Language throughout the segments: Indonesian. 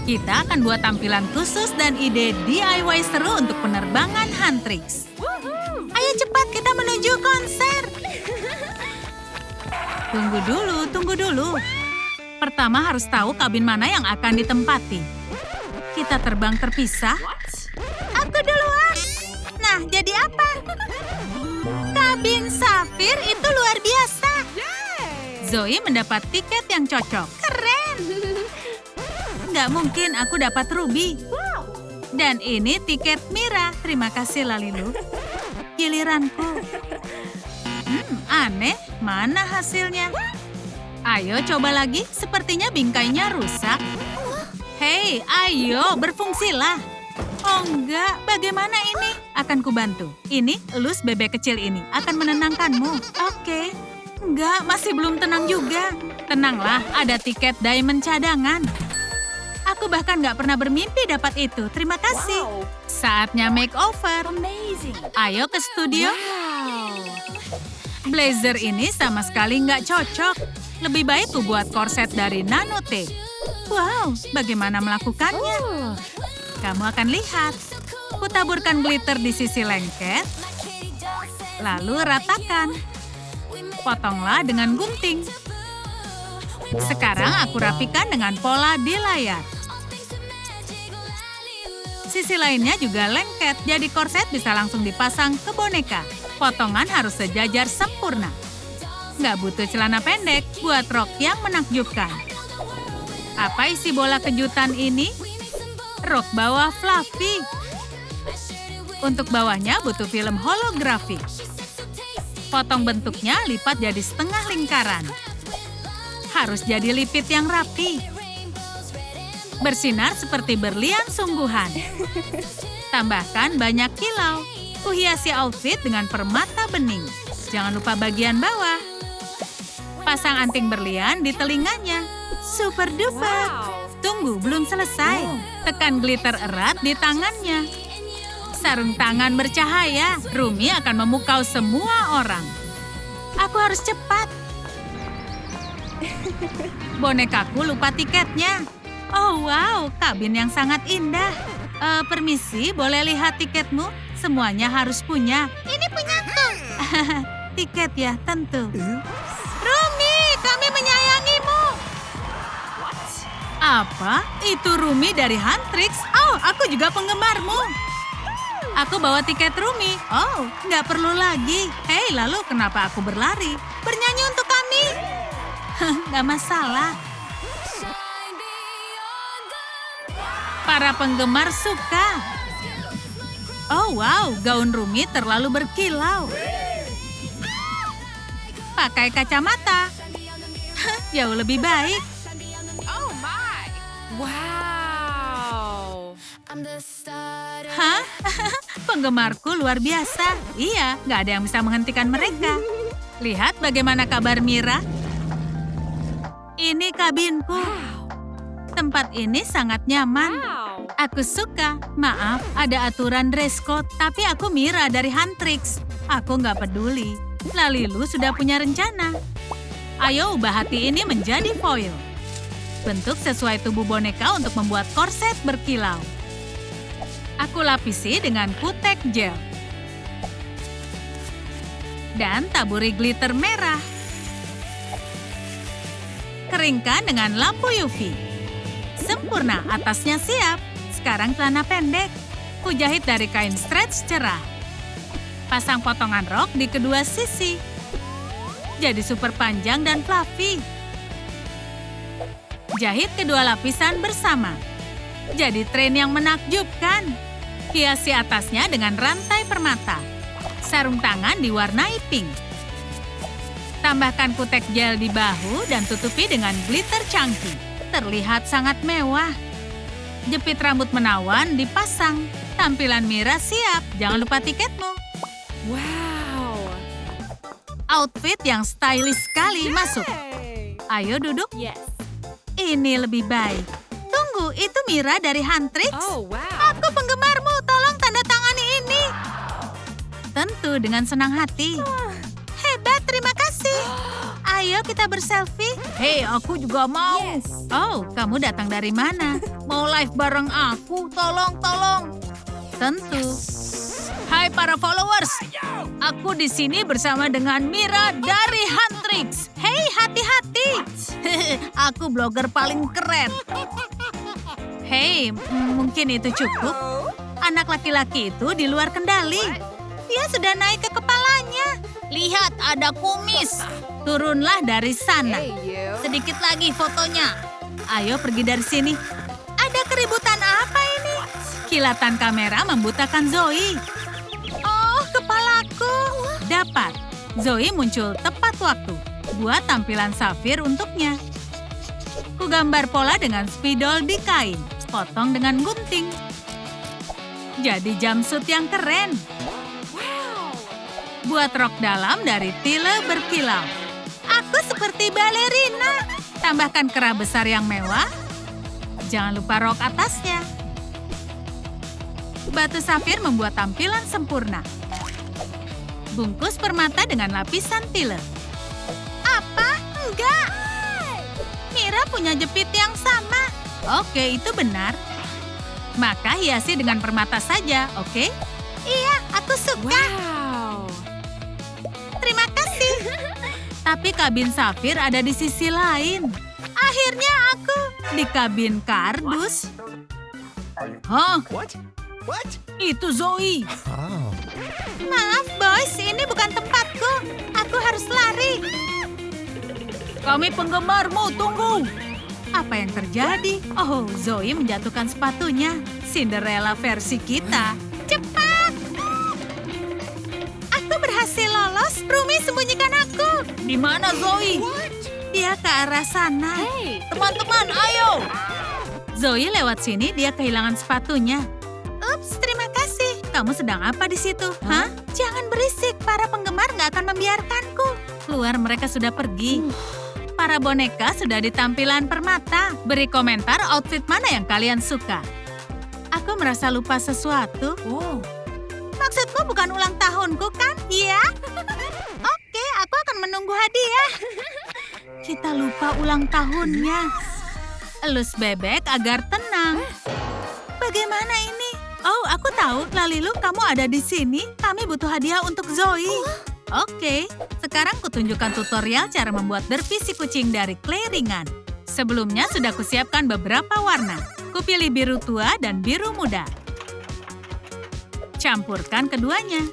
Kita akan buat tampilan khusus dan ide DIY seru untuk penerbangan Huntrix. Ayo cepat, kita menuju konser. Tunggu dulu. Pertama harus tahu kabin mana yang akan ditempati. Kita terbang terpisah. Aku duluan. Nah, jadi apa? Kabin Safir itu luar biasa. Zoe mendapat tiket yang cocok. Keren. Nggak mungkin aku dapat Ruby. Dan ini tiket Mira. Terima kasih, Lalilu. Giliranku. Aneh. Mana hasilnya? Ayo coba lagi. Sepertinya bingkainya rusak. Hei, ayo berfungsilah. Oh enggak, bagaimana ini? Akan kubantu. Ini, elus bebek kecil ini. Akan menenangkanmu. Oke. Enggak, masih belum tenang juga. Tenanglah, ada tiket diamond cadangan. Aku bahkan nggak pernah bermimpi dapat itu. Terima kasih. Saatnya makeover. Ayo ke studio. Blazer ini sama sekali nggak cocok. Lebih baik ku buat korset dari nanotape. Wow, bagaimana melakukannya? Kamu akan lihat. Kutaburkan glitter di sisi lengket. Lalu ratakan. Potonglah dengan gunting. Sekarang aku rapikan dengan pola di layar. Sisi lainnya juga lengket, jadi korset bisa langsung dipasang ke boneka. Potongan harus sejajar sempurna. Nggak butuh celana pendek, buat rok yang menakjubkan. Apa isi bola kejutan ini? Rok bawah fluffy. Untuk bawahnya butuh film holografik. Potong bentuknya, lipat jadi setengah lingkaran. Harus jadi lipit yang rapi. Bersinar seperti berlian sungguhan. Tambahkan banyak kilau. Kuhiasi outfit dengan permata bening. Jangan lupa bagian bawah. Pasang anting berlian di telinganya. Super duper. Tunggu, belum selesai. Tekan glitter erat di tangannya. Sarung tangan bercahaya. Rumi akan memukau semua orang. Aku harus cepat. Bonekaku lupa tiketnya. Oh wow, kabin yang sangat indah. Permisi, boleh lihat tiketmu? Semuanya harus punya. Ini punyaku. Tiket ya, tentu. Rumi, kami menyayangimu. Apa? Itu Rumi dari Huntrix? Oh, aku juga penggemarmu. Aku bawa tiket Rumi. Oh, nggak perlu lagi. Hei, lalu kenapa aku berlari? Bernyanyi untuk kami. Nggak masalah. Para penggemar suka. Oh wow, gaun Rumi terlalu berkilau. Pakai kacamata. Jauh lebih baik. Oh my! Wow! Hah? Penggemarku luar biasa. Iya, nggak ada yang bisa menghentikan mereka. Lihat bagaimana kabar Mira. Ini kabinku. Tempat ini sangat nyaman. Wow! Aku suka. Maaf, ada aturan dress code, tapi aku Mira dari Huntrix. Aku nggak peduli. Lalilu sudah punya rencana. Ayo ubah hati ini menjadi foil. Bentuk sesuai tubuh boneka untuk membuat korset berkilau. Aku lapisi dengan kutek gel. Dan taburi glitter merah. Keringkan dengan lampu UV. Sempurna, atasnya siap. Sekarang celana pendek. Kujahit dari kain stretch cerah. Pasang potongan rok di kedua sisi. Jadi super panjang dan fluffy. Jahit kedua lapisan bersama. Jadi tren yang menakjubkan. Hiasi atasnya dengan rantai permata. Sarung tangan diwarnai pink. Tambahkan kutek gel di bahu dan tutupi dengan glitter chunky. Terlihat sangat mewah. Jepit rambut menawan dipasang. Tampilan Mira siap. Jangan lupa tiketmu. Wow! Outfit yang stylish sekali masuk. Hey! Ayo duduk. Yes. Ini lebih baik. Tunggu, itu Mira dari Huntrix? Oh wow! Aku penggemarmu. Tolong tanda tangani ini. Tentu dengan senang hati. Hebat, terima kasih. Ayo kita berselfie. Hei, aku juga mau. Yes. Oh, kamu datang dari mana? Mau live bareng aku? Tolong. Tentu. Hai para followers. Aku di sini bersama dengan Mira dari Huntrix. Hei, hati-hati. Aku blogger paling keren. Hei, mungkin itu cukup. Anak laki-laki itu di luar kendali. Dia sudah naik ke kepalanya. Lihat, ada kumis. Turunlah dari sana. Hey, you. Sedikit lagi fotonya. Ayo pergi dari sini. Ada keributan apa ini? Kilatan kamera membutakan Zoe. Oh, kepalaku. Dapat. Zoe muncul tepat waktu. Buat tampilan Safir untuknya. Ku gambar pola dengan spidol di kain. Potong dengan gunting. Jadi jumpsuit yang keren. Wow. Buat rok dalam dari Tile berkilau. Aku seperti balerina. Tambahkan kerah besar yang mewah. Jangan lupa rok atasnya. Batu safir membuat tampilan sempurna. Bungkus permata dengan lapisan Tile. Apa? Enggak. Mira punya jepit yang sama. Oke, itu benar. Maka hiasi dengan permata saja, oke? Iya, aku suka. Wow. Terima kasih. Tapi kabin Safir ada di sisi lain. Akhirnya aku di kabin kardus. Hah? What? Itu Zoe. Oh. Maaf, boys. Ini bukan tempatku. Aku harus lari. Kami penggemarmu, tunggu. Apa yang terjadi? Oh, Zoe menjatuhkan sepatunya. Cinderella versi kita. Cepat! Aku berhasil lolos. Rumi, sembunyikan aku. Di mana Zoe? Dia ke arah sana. Hey. Teman-teman, ayo! Zoe lewat sini, dia kehilangan sepatunya. Ups, terima kasih. Kamu sedang apa di situ? Hah? Jangan berisik, para penggemar nggak akan membiarkanku. Keluar, mereka sudah pergi. Para boneka sudah di tampilan permata. Beri komentar outfit mana yang kalian suka. Aku merasa lupa sesuatu. Wow. Maksudmu bukan ulang tahunku, kan? Iya? Oke, aku akan menunggu hadiah. Kita lupa ulang tahunnya. Elus bebek agar tenang. Bagaimana ini? Oh, aku tahu. Lalilu, kamu ada di sini. Kami butuh hadiah untuk Zoe. Oke, sekarang kutunjukkan tutorial cara membuat derpi si kucing dari clay ringan. Sebelumnya sudah kusiapkan beberapa warna. Kupilih biru tua dan biru muda. Campurkan keduanya.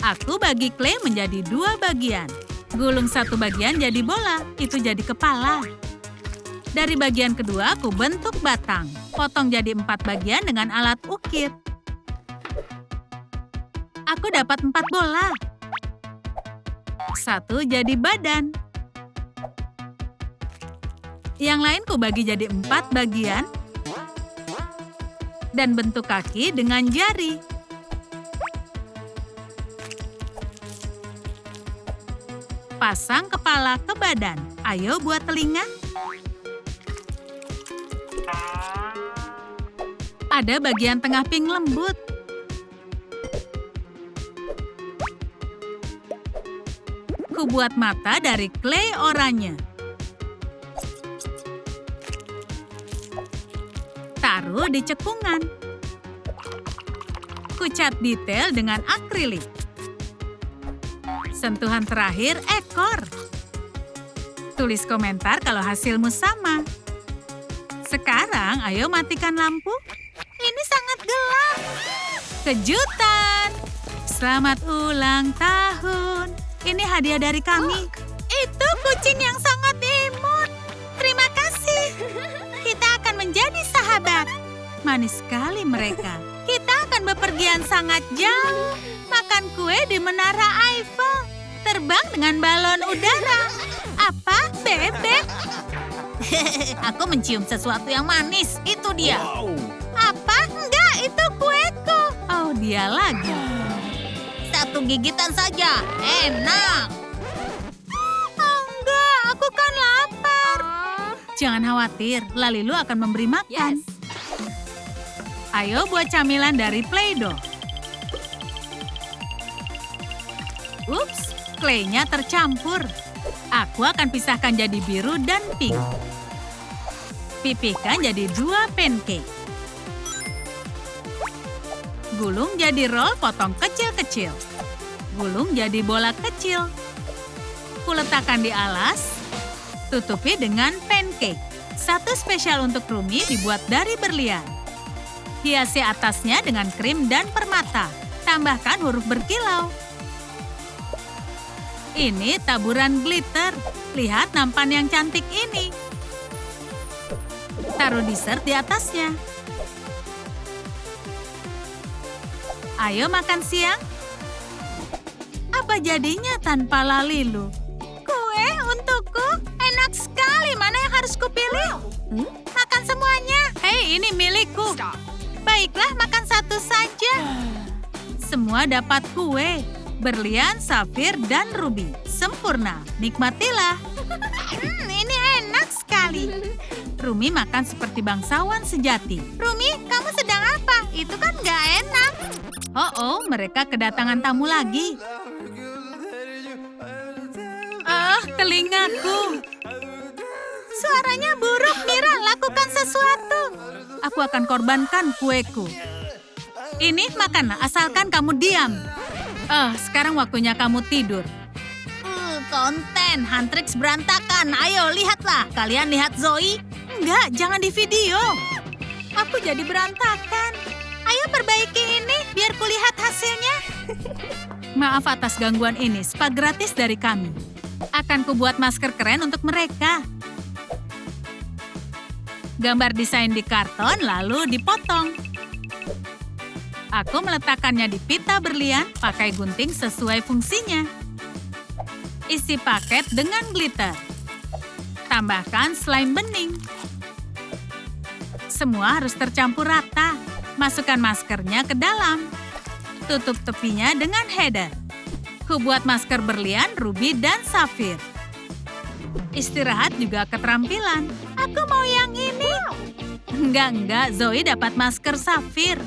Aku bagi clay menjadi 2 bagian. Gulung 1 bagian jadi bola, itu jadi kepala. Dari bagian kedua, aku bentuk batang. Potong jadi 4 bagian dengan alat ukir. Aku dapat 4 bola. 1 jadi badan. Yang lain ku bagi jadi 4 bagian. Dan bentuk kaki dengan jari. Pasang kepala ke badan. Ayo buat telinga. Ada bagian tengah pink lembut. Ku buat mata dari clay oranye. Taruh di cekungan. Ku cat detail dengan akrilik. Sentuhan terakhir, ekor. Tulis komentar kalau hasilmu sama. Sekarang, ayo matikan lampu. Ini sangat gelap. Kejutan. Selamat ulang tahun. Ini hadiah dari kami. Itu kucing yang sangat imut. Terima kasih. Kita akan menjadi sahabat. Manis sekali mereka. Kita akan bepergian sangat jauh. Makan kue di Menara Eiffel. Terbang dengan balon udara. Apa? Bebek? Aku mencium sesuatu yang manis. Itu dia. Apa? Enggak, itu kueku. Oh, dia lagi. 1 gigitan saja. Enak. Oh, enggak, aku kan lapar. Jangan khawatir, Lalilu akan memberi makan. Yes. Ayo buat camilan dari Play-Doh. Ups, clay-nya tercampur. Aku akan pisahkan jadi biru dan pink. Pipihkan jadi 2 pancake. Gulung jadi roll potong kecil-kecil. Gulung jadi bola kecil. Kuletakkan di alas. Tutupi dengan pancake. Satu spesial untuk Rumi dibuat dari berlian. Hiasi atasnya dengan krim dan permata. Tambahkan huruf berkilau. Ini taburan glitter. Lihat nampan yang cantik ini. Taruh dessert di atasnya. Ayo makan siang. Apa jadinya tanpa Lalilu? Kue untukku? Enak sekali. Mana yang harus kupilih? Makan semuanya. Hei, ini milikku. Baiklah, makan satu saja. Semua dapat kue. Berlian, safir, dan ruby. Sempurna. Nikmatilah. Ini enak sekali. Rumi makan seperti bangsawan sejati. Rumi, kamu sedang apa? Itu kan gak enak. Oh, mereka kedatangan tamu lagi. Telingaku. Suaranya buruk, Mira. Lakukan sesuatu. Aku akan korbankan kueku. Ini makan, asalkan kamu diam. Sekarang waktunya kamu tidur. Konten, Huntrix berantakan. Ayo, lihatlah. Kalian lihat Zoe? Enggak, jangan di video. Aku jadi berantakan. Ayo perbaiki ini, biar kulihat hasilnya. Maaf atas gangguan ini, spa gratis dari kami. Akan kubuat masker keren untuk mereka. Gambar desain di karton, lalu dipotong. Aku meletakkannya di pita berlian, pakai gunting sesuai fungsinya. Isi paket dengan glitter. Tambahkan slime bening. Semua harus tercampur rata. Masukkan maskernya ke dalam. Tutup tepinya dengan header. Kubuat masker berlian, ruby, dan safir. Istirahat juga keterampilan. Aku mau yang ini. Enggak, Zoe dapat masker safir.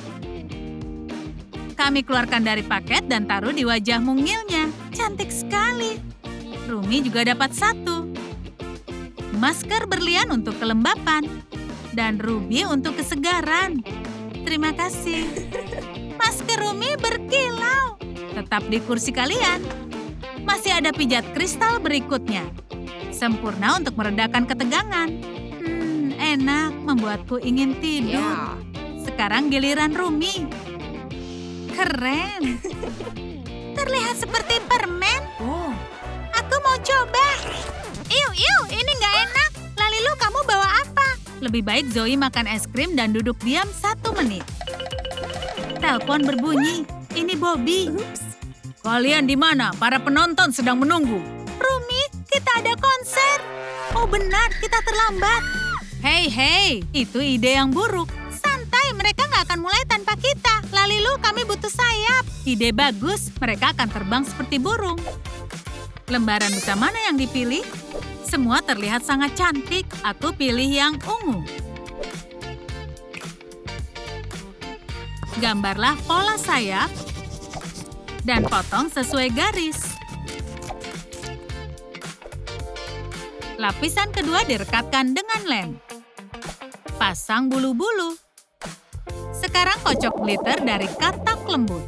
Kami keluarkan dari paket dan taruh di wajah mungilnya. Cantik sekali. Rumi juga dapat satu. Masker berlian untuk kelembapan. Dan ruby untuk kesegaran. Terima kasih. Masker Rumi berkilau. Tetap di kursi kalian. Masih ada pijat kristal berikutnya. Sempurna untuk meredakan ketegangan. Enak, membuatku ingin tidur. Sekarang giliran Rumi. Keren. Terlihat seperti permen. Aku mau coba. Iu, ini nggak enak. Lalilu, kamu bawa apa? Lebih baik Zoe makan es krim dan duduk diam 1 menit. Telepon berbunyi. Ini Bobby. Kalian di mana? Para penonton sedang menunggu. Rumi, kita ada konser. Oh benar, kita terlambat. Hei, itu ide yang buruk. Santai, mereka nggak akan mulai tanpa kita. Lalilu, kami butuh sayap. Ide bagus, mereka akan terbang seperti burung. Lembaran besar mana yang dipilih? Semua terlihat sangat cantik. Aku pilih yang ungu. Gambarlah pola sayap dan potong sesuai garis. Lapisan kedua direkatkan dengan lem. Pasang bulu-bulu. Sekarang kocok glitter dari katak lembut.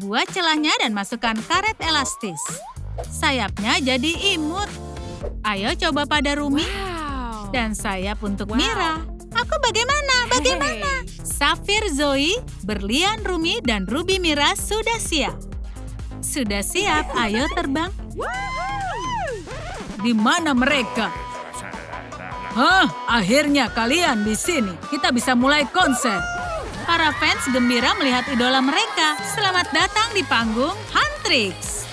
Buat celahnya dan masukkan karet elastis. Sayapnya jadi imut. Ayo coba pada Rumi. Dan sayap untuk Mira. Aku bagaimana? Safir Zoe, berlian Rumi, dan ruby Mira sudah siap. Sudah siap, ayo terbang. Di mana mereka? Akhirnya kalian di sini. Kita bisa mulai konser. Para fans gembira melihat idola mereka. Selamat datang di panggung Huntrix.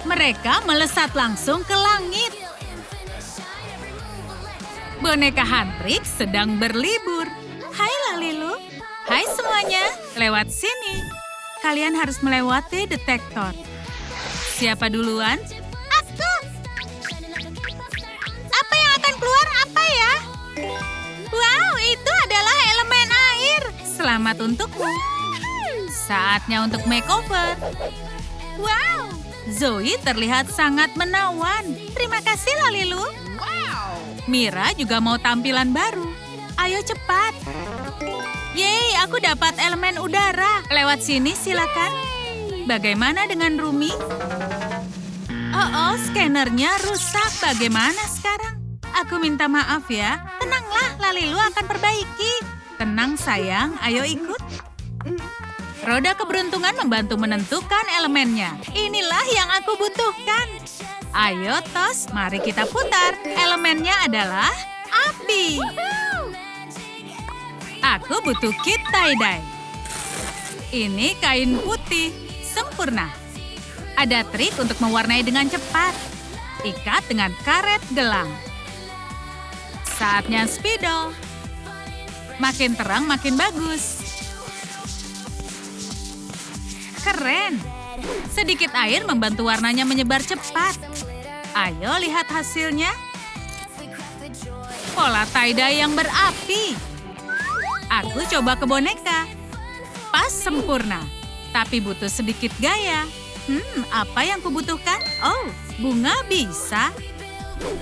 Mereka melesat langsung ke langit. Boneka Huntrix sedang berlibur. Hai Lalilu. Hai semuanya, lewat sini. Kalian harus melewati detektor. Siapa duluan? keluar apa ya? Wow, itu adalah elemen air. Selamat untukmu. Saatnya untuk makeover. Wow, Zoe terlihat sangat menawan. Terima kasih, Lalilu. Wow. Mira juga mau tampilan baru. Ayo cepat. Yeay, aku dapat elemen udara. Lewat sini silakan. Bagaimana dengan Rumi? Oh, scannernya rusak. Bagaimana sekarang? Aku minta maaf ya. Tenanglah, Lalilu akan perbaiki. Tenang sayang, ayo ikut. Roda keberuntungan membantu menentukan elemennya. Inilah yang aku butuhkan. Ayo, Tos, mari kita putar. Elemennya adalah api. Aku butuh kit tie-dye. Ini kain putih, sempurna. Ada trik untuk mewarnai dengan cepat. Ikat dengan karet gelang. Saatnya spidol. Makin terang, makin bagus. Keren. Sedikit air membantu warnanya menyebar cepat. Ayo lihat hasilnya. Pola tie-dye yang berapi. Aku coba ke boneka. Pas sempurna. Tapi butuh sedikit gaya. Apa yang kubutuhkan? Oh, bunga bisa.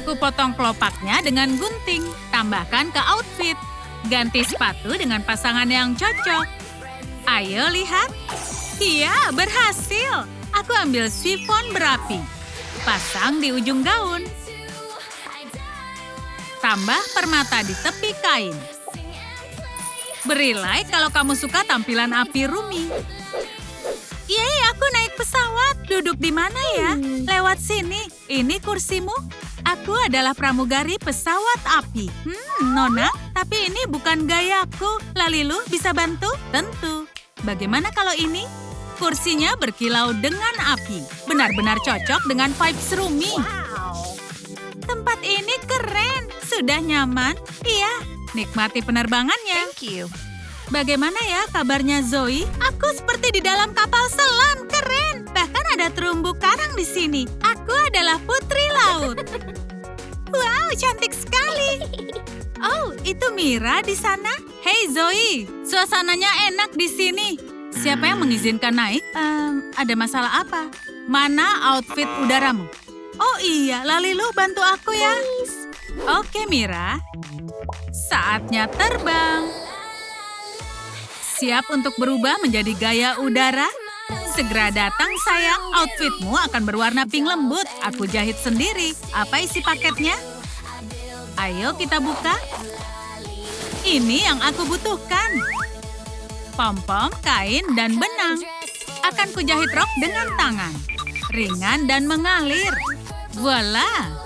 Kupotong kelopaknya dengan gunting. Tambahkan ke outfit. Ganti sepatu dengan pasangan yang cocok. Ayo lihat. Iya, berhasil. Aku ambil sifon berapi. Pasang di ujung gaun. Tambah permata di tepi kain. Beri like kalau kamu suka tampilan api Rumi. Yeay, aku naik pesawat. Duduk di mana ya? Lewat sini. Ini kursimu. Aku adalah pramugari pesawat api. Nona, tapi ini bukan gayaku. Lalilu bisa bantu? Tentu. Bagaimana kalau ini? Kursinya berkilau dengan api. Benar-benar cocok dengan vibes Rumi. Tempat ini keren. Sudah nyaman? Iya. Nikmati penerbangannya. Thank you. Bagaimana ya kabarnya Zoe? Aku seperti di dalam kapal selam. Keren. Bahkan ada terumbu karang di sini. Aku adalah putri laut. Wow, cantik sekali. Oh, itu Mira di sana. Hey Zoe, suasananya enak di sini. Siapa yang mengizinkan naik? Ada masalah apa? Mana outfit udaramu? Oh iya, Lalilu bantu aku ya. Oke Mira. Saatnya terbang. Siap untuk berubah menjadi gaya udara? Segera datang sayang, outfitmu akan berwarna pink lembut. Aku jahit sendiri. Apa isi paketnya? Ayo kita buka. Ini yang aku butuhkan. Pom-pom, kain, dan benang. Akan kujahit rok dengan tangan. Ringan dan mengalir. Voila!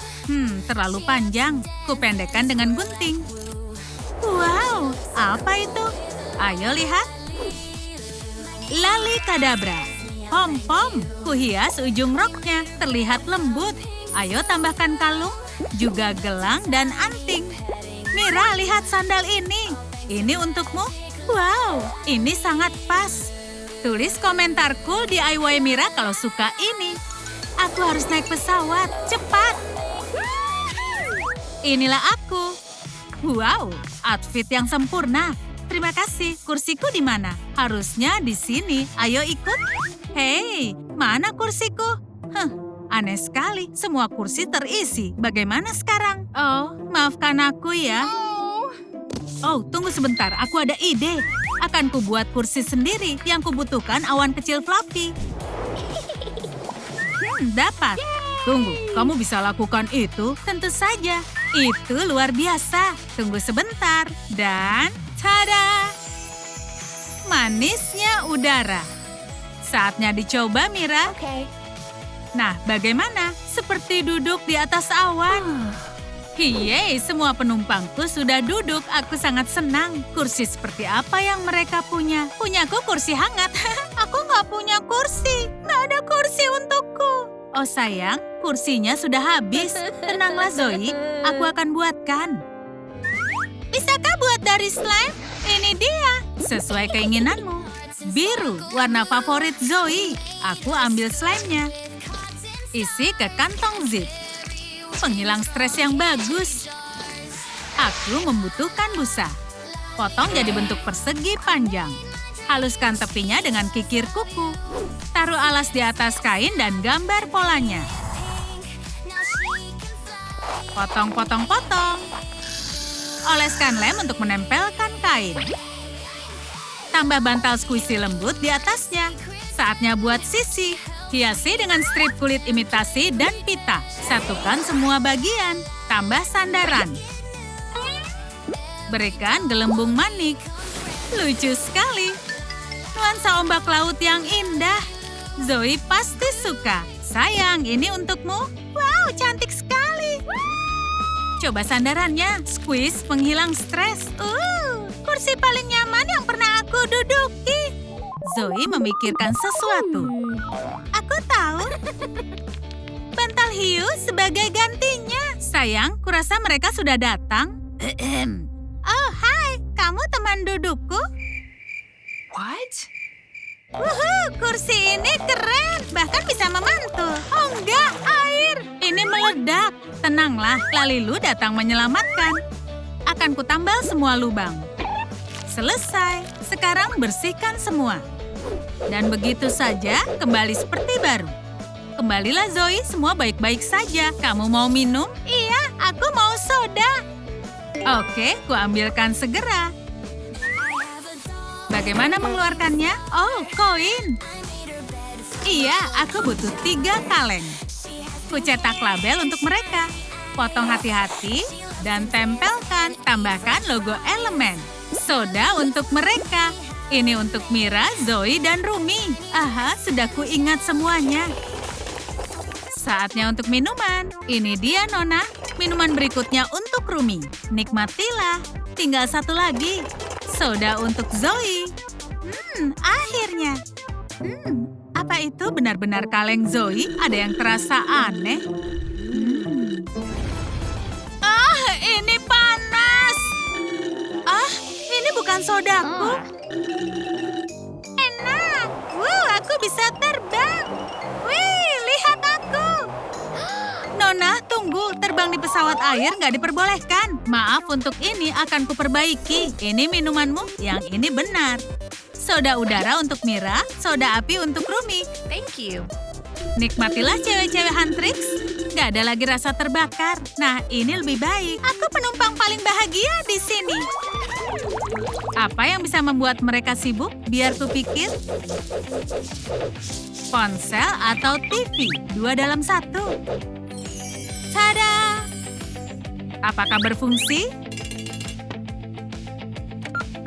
Terlalu panjang. Kupendekkan dengan gunting. Wow, apa itu? Ayo lihat. Lali kadabra. Pom-pom, kuhias ujung roknya. Terlihat lembut. Ayo tambahkan kalung, juga gelang dan anting. Mira, lihat sandal ini. Ini untukmu. Wow, ini sangat pas. Tulis komentar cool DIY Mira kalau suka ini. Aku harus naik pesawat, cepat. Inilah aku. Wow, outfit yang sempurna. Terima kasih. Kursiku di mana? Harusnya di sini. Ayo ikut. Hei, mana kursiku? Aneh sekali. Semua kursi terisi. Bagaimana sekarang? Oh, maafkan aku ya. Oh, tunggu sebentar. Aku ada ide. Akan kubuat kursi sendiri. Yang kubutuhkan awan kecil fluffy. Dapat. Tunggu, kamu bisa lakukan itu? Tentu saja. Itu luar biasa. Tunggu sebentar. Dan, tada! Manisnya udara. Saatnya dicoba, Mira. Okay. Nah, bagaimana? Seperti duduk di atas awan. Yeay, semua penumpangku sudah duduk. Aku sangat senang. Kursi seperti apa yang mereka punya? Punyaku kursi hangat. Aku nggak punya kursi. Nggak ada kursi untukku. Oh sayang, kursinya sudah habis. Tenanglah Zoe, aku akan buatkan. Bisakah buat dari slime? Ini dia. Sesuai keinginanmu. Biru, warna favorit Zoe. Aku ambil slime-nya. Isi ke kantong zip. Penghilang stres yang bagus. Aku membutuhkan busa. Potong jadi bentuk persegi panjang. Haluskan tepinya dengan kikir kuku. Taruh alas di atas kain dan gambar polanya. Potong-potong-potong. Oleskan lem untuk menempelkan kain. Tambah bantal squishy lembut di atasnya. Saatnya buat sisi. Hiasi dengan strip kulit imitasi dan pita. Satukan semua bagian. Tambah sandaran. Berikan gelembung manik. Lucu sekali. Nuansa ombak laut yang indah. Zoe pasti suka. Sayang, ini untukmu. Wow, cantik sekali. Coba sandarannya. Squeeze penghilang stres. Kursi paling nyaman yang pernah aku duduki. Zoe memikirkan sesuatu. Aku tahu. Bantal hiu sebagai gantinya. Sayang, kurasa mereka sudah datang. Oh, hai. Kamu teman dudukku? What? Kursi ini keren. Bahkan bisa memantul. Oh enggak, air. Ini meledak. Tenanglah, Lalilu datang menyelamatkan. Akan kutambal semua lubang. Selesai. Sekarang bersihkan semua. Dan begitu saja, kembali seperti baru. Kembalilah Zoe, semua baik-baik saja. Kamu mau minum? Iya, aku mau soda. Oke, kuambilkan segera. Bagaimana mengeluarkannya? Oh, koin. Iya, aku butuh 3 kaleng. Kucetak label untuk mereka. Potong hati-hati dan tempelkan. Tambahkan logo elemen. Soda untuk mereka. Ini untuk Mira, Zoe, dan Rumi. Aha, sudah kuingat semuanya. Saatnya untuk minuman. Ini dia, Nona. Minuman berikutnya untuk Rumi. Nikmatilah. Tinggal satu lagi. Soda untuk Zoe. Akhirnya. Apa itu benar-benar kaleng Zoe? Ada yang terasa aneh. Ini panas. Ini bukan sodaku. Enak. Aku bisa terbang. Wih, lihat aku. Nona, tunggu. Terbang di pesawat air nggak diperbolehkan. Maaf, untuk ini akan kuperbaiki. Ini minumanmu, yang ini benar. Soda udara untuk Mira, soda api untuk Rumi. Thank you. Nikmatilah cewek-cewek Huntrix. Nggak ada lagi rasa terbakar. Nah, ini lebih baik. Aku penumpang paling bahagia di sini. Apa yang bisa membuat mereka sibuk? Biar kupikir. Ponsel atau TV, 2 dalam 1. Tada! Apakah berfungsi?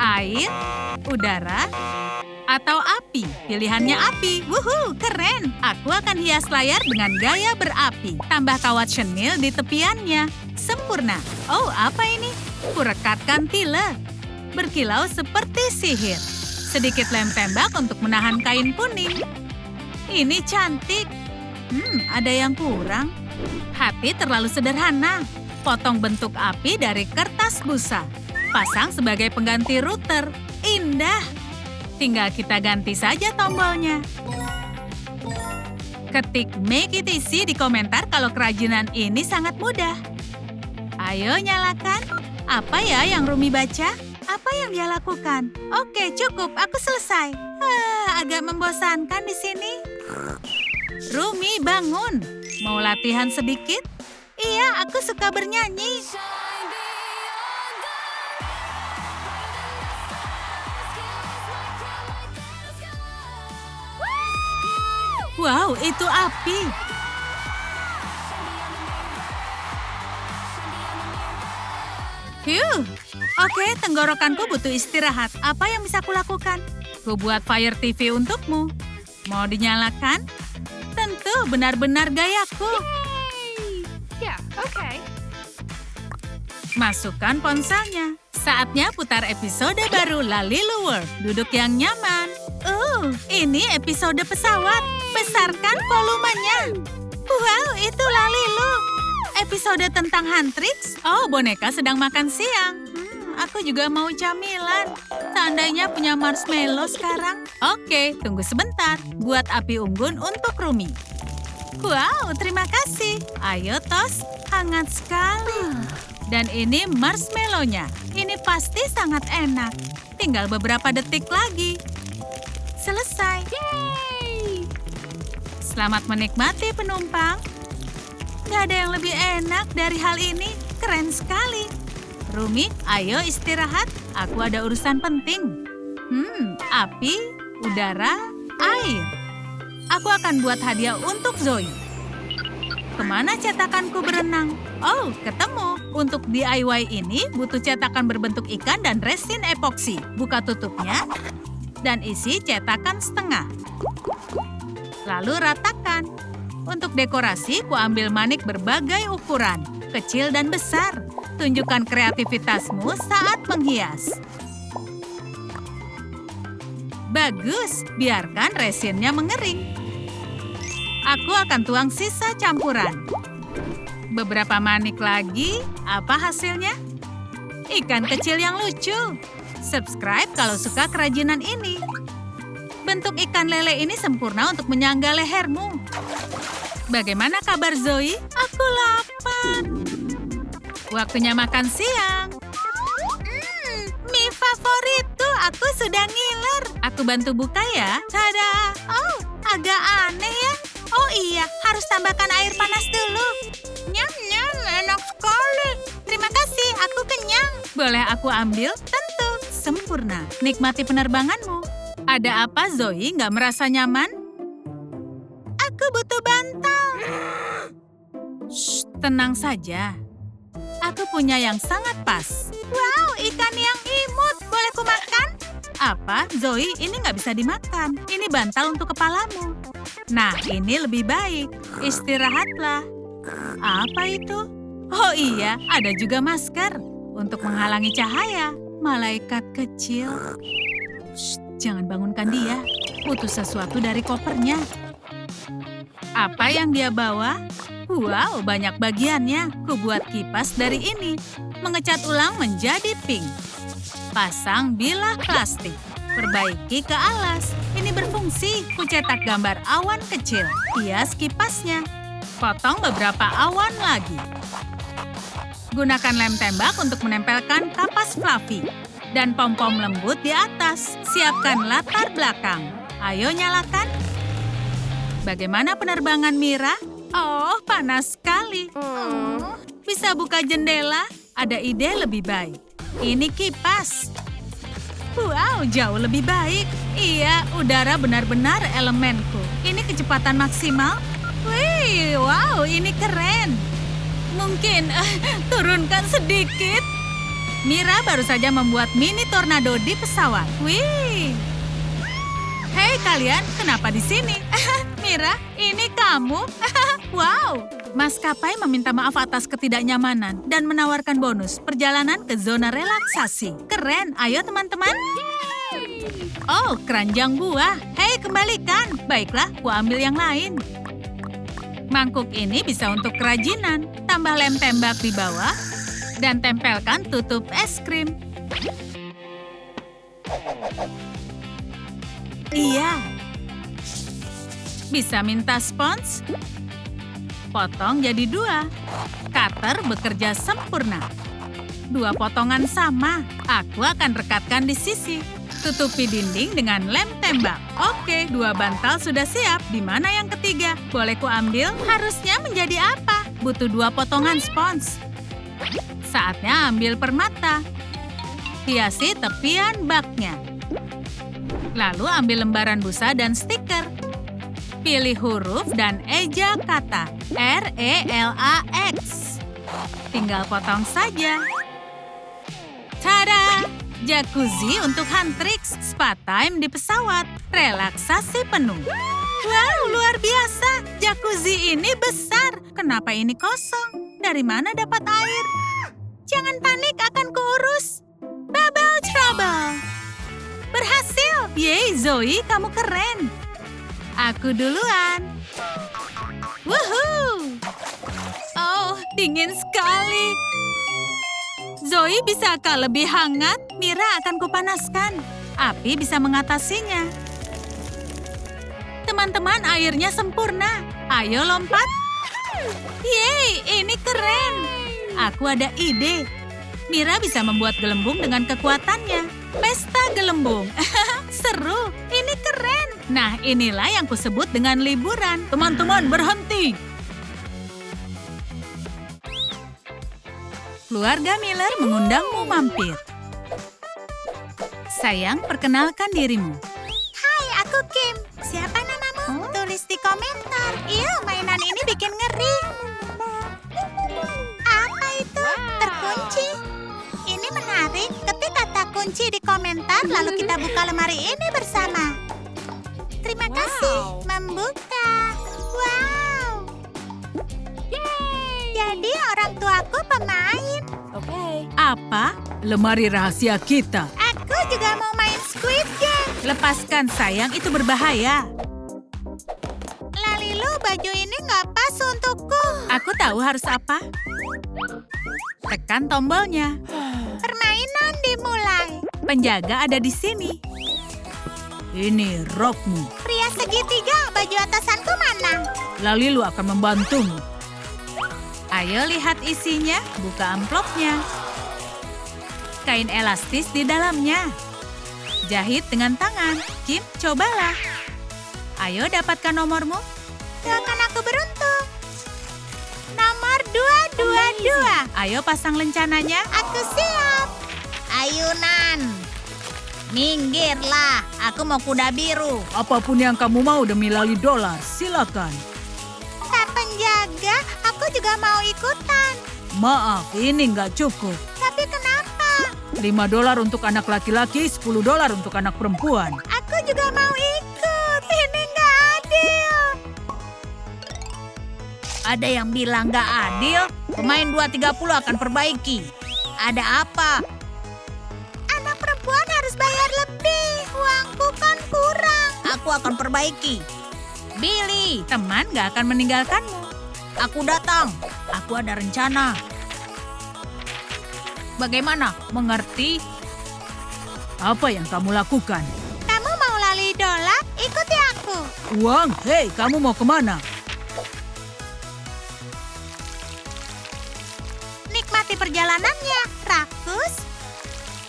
Air, udara, atau api? Pilihannya api. Wuhu, keren! Aku akan hias layar dengan gaya berapi. Tambah kawat chenil di tepiannya. Sempurna. Oh, apa ini? Kurekatkan tile. Berkilau seperti sihir. Sedikit lem tembak untuk menahan kain kuning. Ini cantik. Ada yang kurang. Hati terlalu sederhana. Potong bentuk api dari kertas busa. Pasang sebagai pengganti router. Indah. Tinggal kita ganti saja tombolnya. Ketik Make It Easy di komentar kalau kerajinan ini sangat mudah. Ayo nyalakan. Apa ya yang Rumi baca? Apa yang dia lakukan? Oke, cukup. Aku selesai. Agak membosankan di sini. Rumi, bangun. Mau latihan sedikit? Iya, aku suka bernyanyi. Wow, itu api. Oke, tenggorokanku butuh istirahat. Apa yang bisa kulakukan? Ku buat Fire TV untukmu. Mau dinyalakan? Tentu, benar-benar gayaku. Yeah, okay. Masukkan ponselnya. Saatnya putar episode baru Lalilu World. Duduk yang nyaman. Ini episode pesawat. Besarkan volumenya. Wow, itu Lalilu. Episode tentang Huntrix. Oh, boneka sedang makan siang. Aku juga mau camilan. Seandainya punya marshmallow sekarang. Oke, tunggu sebentar. Buat api unggun untuk Rumi. Wow, terima kasih. Ayo, Tos. Hangat sekali. Dan ini marshmallow-nya. Ini pasti sangat enak. Tinggal beberapa detik lagi. Selesai. Yay! Selamat menikmati penumpang. Gak ada yang lebih enak dari hal ini. Keren sekali. Rumi, ayo istirahat. Aku ada urusan penting. Api, udara, air. Aku akan buat hadiah untuk Zoe. Kemana cetakanku berenang? Oh, ketemu. Untuk DIY ini butuh cetakan berbentuk ikan dan resin epoksi. Buka tutupnya dan isi cetakan setengah. Lalu ratakan. Untuk dekorasi, kuambil manik berbagai ukuran, kecil dan besar. Tunjukkan kreativitasmu saat menghias. Bagus, biarkan resinnya mengering. Aku akan tuang sisa campuran. Beberapa manik lagi, apa hasilnya? Ikan kecil yang lucu. Subscribe kalau suka kerajinan ini. Bentuk ikan lele ini sempurna untuk menyangga lehermu. Bagaimana kabar Zoe? Aku lapar. Waktunya makan siang. Mie favoritku, aku sudah ngiler. Aku bantu buka ya. Tada! Oh, agak aneh ya. Oh iya, harus tambahkan air panas dulu. Nyam, enak sekali. Terima kasih, aku kenyang. Boleh aku ambil? Tentu, sempurna. Nikmati penerbanganmu. Ada apa Zoe, nggak merasa nyaman? Aku butuh bantal. Shh, tenang saja. Aku punya yang sangat pas. Wow, ikan yang imut. Boleh ku makan? Apa? Zoe, ini nggak bisa dimakan. Ini bantal untuk kepalamu. Nah, ini lebih baik. Istirahatlah. Apa itu? Oh iya, ada juga masker. Untuk menghalangi cahaya. Malaikat kecil. Shh, jangan bangunkan dia. Butuh sesuatu dari kopernya. Apa yang dia bawa? Wow, banyak bagiannya. Kubuat kipas dari ini. Mengecat ulang menjadi pink. Pasang bilah plastik. Perbaiki ke alas. Ini berfungsi. Kucetak gambar awan kecil. Hias kipasnya. Potong beberapa awan lagi. Gunakan lem tembak untuk menempelkan kapas fluffy. Dan pom-pom lembut di atas. Siapkan latar belakang. Ayo nyalakan. Bagaimana penerbangan Mira? Oh, panas sekali. Bisa buka jendela? Ada ide lebih baik. Ini kipas. Wow, jauh lebih baik. Iya, udara benar-benar elemenku. Ini kecepatan maksimal. Wih, wow, ini keren. Mungkin turunkan sedikit. Mira baru saja membuat mini tornado di pesawat. Wih. Hei kalian, kenapa di sini? Mira, ini kamu? Wow. Maskapai meminta maaf atas ketidaknyamanan dan menawarkan bonus perjalanan ke zona relaksasi. Keren, ayo teman-teman. Oh, keranjang buah. Hei, kembalikan. Baiklah, ku ambil yang lain. Mangkuk ini bisa untuk kerajinan. Tambah lem tembak di bawah dan tempelkan tutup es krim. Iya. Bisa minta spons? Potong jadi 2. Cutter bekerja sempurna. 2 potongan sama. Aku akan rekatkan di sisi. Tutupi dinding dengan lem tembak. Oke, 2 bantal sudah siap. Di mana yang ketiga? Boleh ku ambil? Harusnya menjadi apa? Butuh 2 potongan spons. Saatnya ambil permata. Hiasi tepian baknya. Lalu ambil lembaran busa dan stiker. Pilih huruf dan eja kata. RELAX. Tinggal potong saja. Tada! Jacuzzi untuk Huntrix. Spa time di pesawat. Relaksasi penuh. Wow, luar biasa. Jacuzzi ini besar. Kenapa ini kosong? Dari mana dapat air? Jangan panik, akan kuurus. Bubble trouble. Berhasil. Yeay, Zoe, kamu keren. Aku duluan. Woohoo! Oh, dingin sekali. Zoe, bisakah lebih hangat? Mira akan kupanaskan. Api bisa mengatasinya. Teman-teman, airnya sempurna. Ayo lompat. Yeay, ini keren. Aku ada ide. Mira bisa membuat gelembung dengan kekuatannya. Pesta gelembung. Seru, ini keren. Nah, inilah yang kusebut dengan liburan. Teman-teman, berhenti. Keluarga Miller mengundangmu mampir. Sayang, perkenalkan dirimu. Hai, aku Kim. Siapa namamu? Tulis di komentar. Iya, mainan ini bikin ngeri. Apa itu? Terkunci? Ini menarik. Ketik kata kunci di komentar, lalu kita buka lemari ini bersama. Terima kasih. Membuka. Wow. Jadi orang tuaku pemain. Okay. Apa? Lemari rahasia kita. Aku juga mau main Squid Game. Lepaskan sayang, itu berbahaya. Lalilu, baju ini nggak pas untukku. Aku tahu harus apa. Tekan tombolnya. Permainan dimulai. Penjaga ada di sini. Ini rokmu. Pria segitiga, baju atasanku mana? Lalilu akan membantumu. Ayo lihat isinya, buka amplopnya. Kain elastis di dalamnya. Jahit dengan tangan. Kim, cobalah. Ayo dapatkan nomormu. Doakan aku beruntung. Nomor 222. Ayo pasang lencananya. Aku siap. Ayunan. Minggirlah, aku mau kuda biru. Apapun yang kamu mau demi lali dolar, silakan. Pak penjaga, aku juga mau ikutan. Maaf, ini nggak cukup. Tapi kenapa? $5 untuk anak laki-laki, $10 untuk anak perempuan. Aku juga mau ikut, ini nggak adil. Ada yang bilang nggak adil? Pemain 230 akan perbaiki. Ada apa? Anak perempuan harus bayar lebih. Uangku kan kurang. Aku akan perbaiki. Billy, teman gak akan meninggalkanmu. Aku datang. Aku ada rencana. Bagaimana? Mengerti? Apa yang kamu lakukan? Kamu mau lali dolar? Ikuti aku. Uang? Hei, kamu mau kemana? Nikmati perjalanannya, Rakus.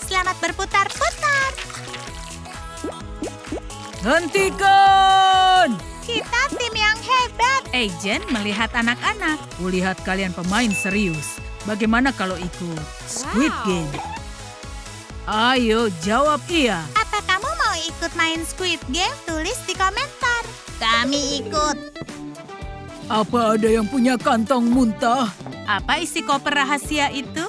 Selamat berputar-putar. Hentikan! Kita tim yang hebat. Agent melihat anak-anak. Kulihat kalian pemain serius. Bagaimana kalau ikut Squid Game? Ayo, jawab iya. Apa kamu mau ikut main Squid Game? Tulis di komentar. Kami ikut. Apa ada yang punya kantong muntah? Apa isi koper rahasia itu?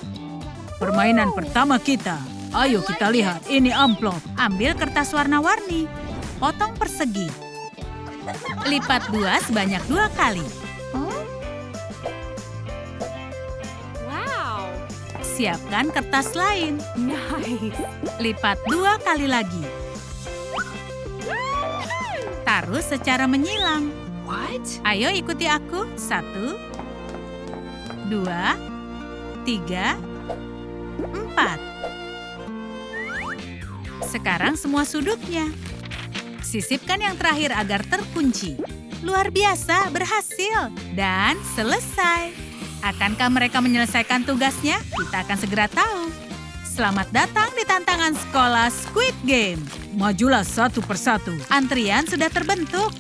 Permainan pertama kita. Ayo kita lihat, ini amplop. Ambil kertas warna-warni. Potong persegi. Lipat 2 sebanyak 2 kali. Wow. Siapkan kertas lain. Nice. Lipat 2 kali lagi. Taruh secara menyilang. What? Ayo ikuti aku. 1, 2, 3, 4. Sekarang semua sudutnya. Sisipkan yang terakhir agar terkunci. Luar biasa, berhasil. Dan selesai. Akankah mereka menyelesaikan tugasnya? Kita akan segera tahu. Selamat datang di tantangan sekolah Squid Game. Majulah satu persatu. Antrian sudah terbentuk.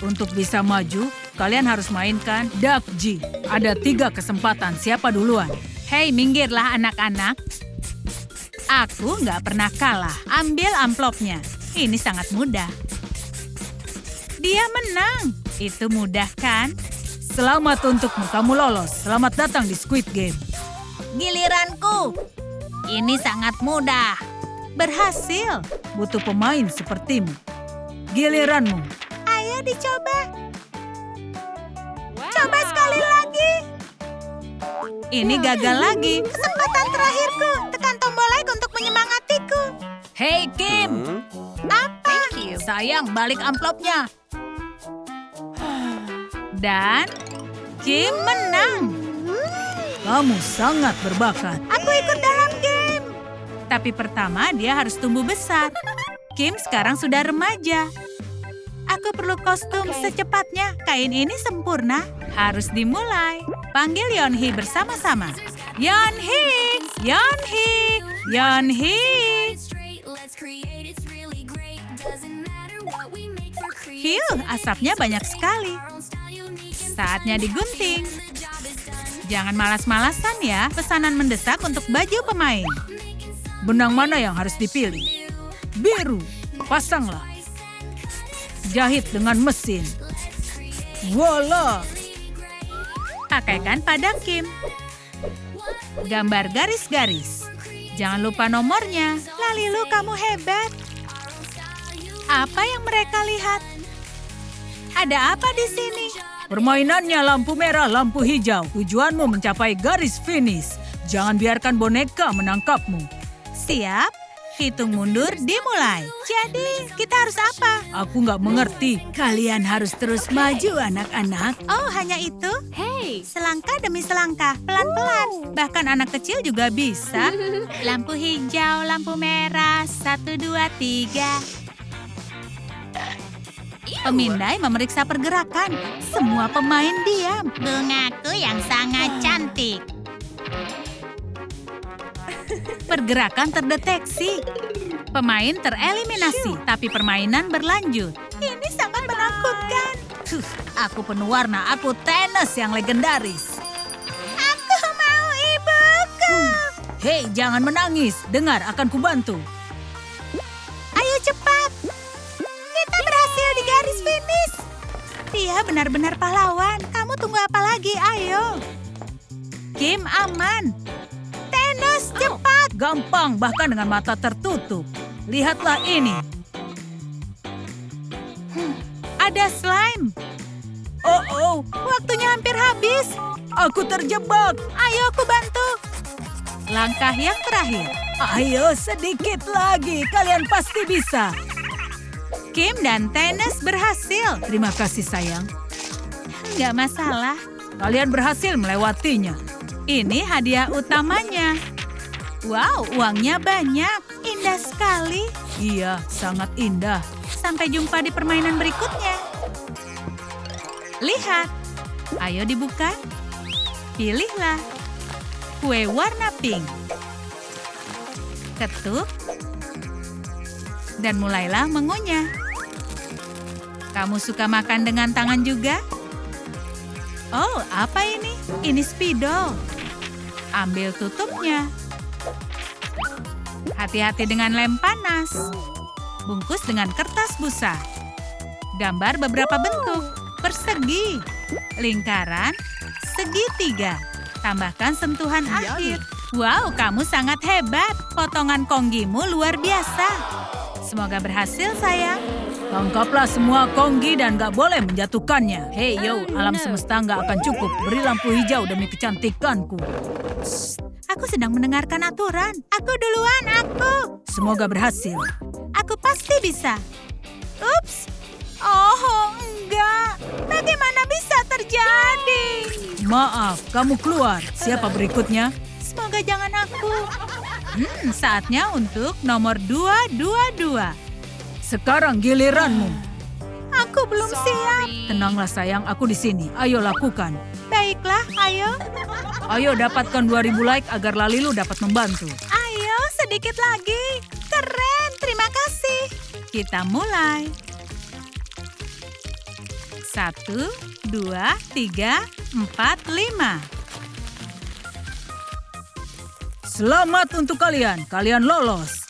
Untuk bisa maju, kalian harus mainkan Duck G. Ada 3 kesempatan, siapa duluan? Hei, minggirlah anak-anak. Aku nggak pernah kalah. Ambil amplopnya. Ini sangat mudah. Dia menang. Itu mudah kan? Selamat untukmu, kamu lolos. Selamat datang di Squid Game. Giliranku. Ini sangat mudah. Berhasil. Butuh pemain sepertimu. Giliranmu. Ayo dicoba. Wow. Coba sekali lagi. Ini gagal lagi. Kesempatan terakhirku. Tekan tombol like untuk menyemangatiku. Hei Kim. Apa? Thank you. Sayang, balik amplopnya. Dan Kim menang. Kamu sangat berbakat. Aku ikut dalam game. Tapi pertama dia harus tumbuh besar. Kim sekarang sudah remaja. Aku perlu kostum secepatnya. Kain ini sempurna. Harus dimulai. Panggil Yeonhee bersama-sama. Yeonhee! Yeonhee! Yeonhee! Hiu, asapnya banyak sekali. Saatnya digunting. Jangan malas-malasan ya. Pesanan mendesak untuk baju pemain. Benang mana yang harus dipilih? Biru. Pasanglah. Jahit dengan mesin. Voila! Pakaikan pada Kim. Gambar garis-garis. Jangan lupa nomornya. Lalilu, kamu hebat. Apa yang mereka lihat? Ada apa di sini? Permainannya lampu merah, lampu hijau. Tujuanmu mencapai garis finish. Jangan biarkan boneka menangkapmu. Siap? Hitung mundur dimulai. Jadi, kita harus apa? Aku nggak mengerti. Kalian harus terus maju, anak-anak. Oh, hanya itu? Hey. Selangkah demi selangkah, pelan-pelan. Bahkan anak kecil juga bisa. Lampu hijau, lampu merah, 1, 2, 3. Pemindai memeriksa pergerakan. Semua pemain diam. Bungaku yang sangat cantik. Pergerakan terdeteksi. Pemain tereliminasi, tapi permainan berlanjut. Ini sangat menakutkan. Aku penuh warna, aku tenis yang legendaris. Aku mau ibuku. Hei, jangan menangis. Dengar, akan kubantu. Ayo cepat. Kita berhasil di garis finish. Dia benar-benar pahlawan. Kamu tunggu apa lagi? Ayo. Kim aman. Tenis, cepat. Gampang, bahkan dengan mata tertutup. Lihatlah ini. Ada slime. Oh, waktunya hampir habis. Aku terjebak. Ayo, aku bantu. Langkah yang terakhir. Ayo, sedikit lagi. Kalian pasti bisa. Kim dan Tenis berhasil. Terima kasih, sayang. Nggak masalah. Kalian berhasil melewatinya. Ini hadiah utamanya. Wow, uangnya banyak. Indah sekali. Iya, sangat indah. Sampai jumpa di permainan berikutnya. Lihat. Ayo dibuka. Pilihlah. Kue warna pink. Ketuk. Dan mulailah mengunyah. Kamu suka makan dengan tangan juga? Oh, apa ini? Ini spidol. Ambil tutupnya. Hati-hati dengan lem panas. Bungkus dengan kertas busa. Gambar beberapa bentuk. Persegi, lingkaran, segitiga. Tambahkan sentuhan akhir. Wow, kamu sangat hebat. Potongan konggimu luar biasa. Semoga berhasil, sayang. Tangkaplah semua konggi dan gak boleh menjatuhkannya. Hei, yo, alam semesta gak akan cukup. Beri lampu hijau demi kecantikanku. Aku sedang mendengarkan aturan. Aku duluan, aku. Semoga berhasil. Aku pasti bisa. Ups. Oh, enggak. Bagaimana bisa terjadi? Maaf, kamu keluar. Siapa berikutnya? Semoga jangan aku. Saatnya untuk nomor 222. Sekarang giliranmu. Aku belum siap. Tenanglah sayang, aku di sini. Ayo lakukan. Baiklah, ayo. Ayo dapatkan 2000 like agar Lalilu dapat membantu. Ayo, sedikit lagi. Keren, terima kasih. Kita mulai. 1, 2, 3, 4, 5. Selamat untuk kalian. Kalian lolos.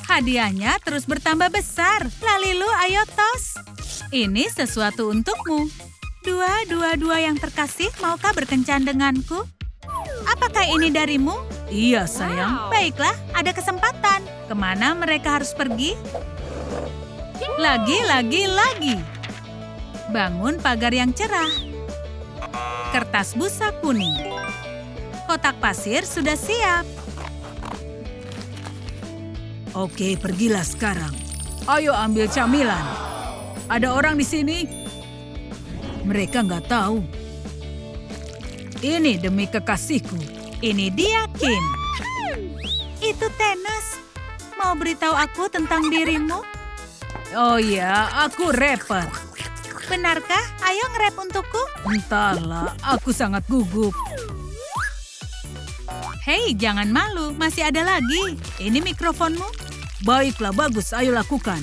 Hadiahnya terus bertambah besar. Lalilu, ayo tos. Ini sesuatu untukmu. Dua yang terkasih, maukah berkencan denganku? Apakah ini darimu? Iya, sayang. Baiklah, ada kesempatan. Kemana mereka harus pergi? Lagi. Bangun pagar yang cerah. Kertas busa kuning. Kotak pasir sudah siap. Oke, pergilah sekarang. Ayo ambil camilan. Ada orang di sini? Mereka nggak tahu. Ini demi kekasihku. Ini dia Kim. Itu Tenis. Mau beritahu aku tentang dirimu? Oh ya, aku rapper. Benarkah? Ayo nge-rap untukku. Entahlah, aku sangat gugup. Hei, jangan malu. Masih ada lagi. Ini mikrofonmu. Baiklah, bagus. Ayo lakukan.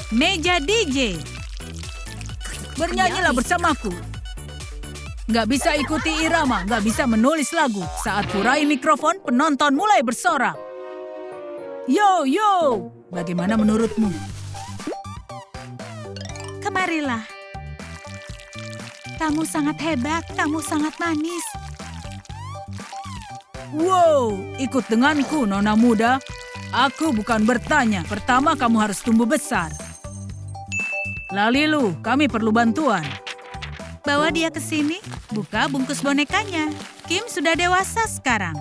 Meja DJ. Bernyanyilah bersamaku. Nggak bisa ikuti irama, nggak bisa menulis lagu. Saat kurai mikrofon, penonton mulai bersorak. Yo, yo. Bagaimana menurutmu? Kemarilah. Kamu sangat hebat, kamu sangat manis. Wow, ikut denganku, Nona muda. Aku bukan bertanya, pertama kamu harus tumbuh besar. Lalilu, kami perlu bantuan. Bawa dia ke sini, buka bungkus bonekanya. Kim sudah dewasa sekarang.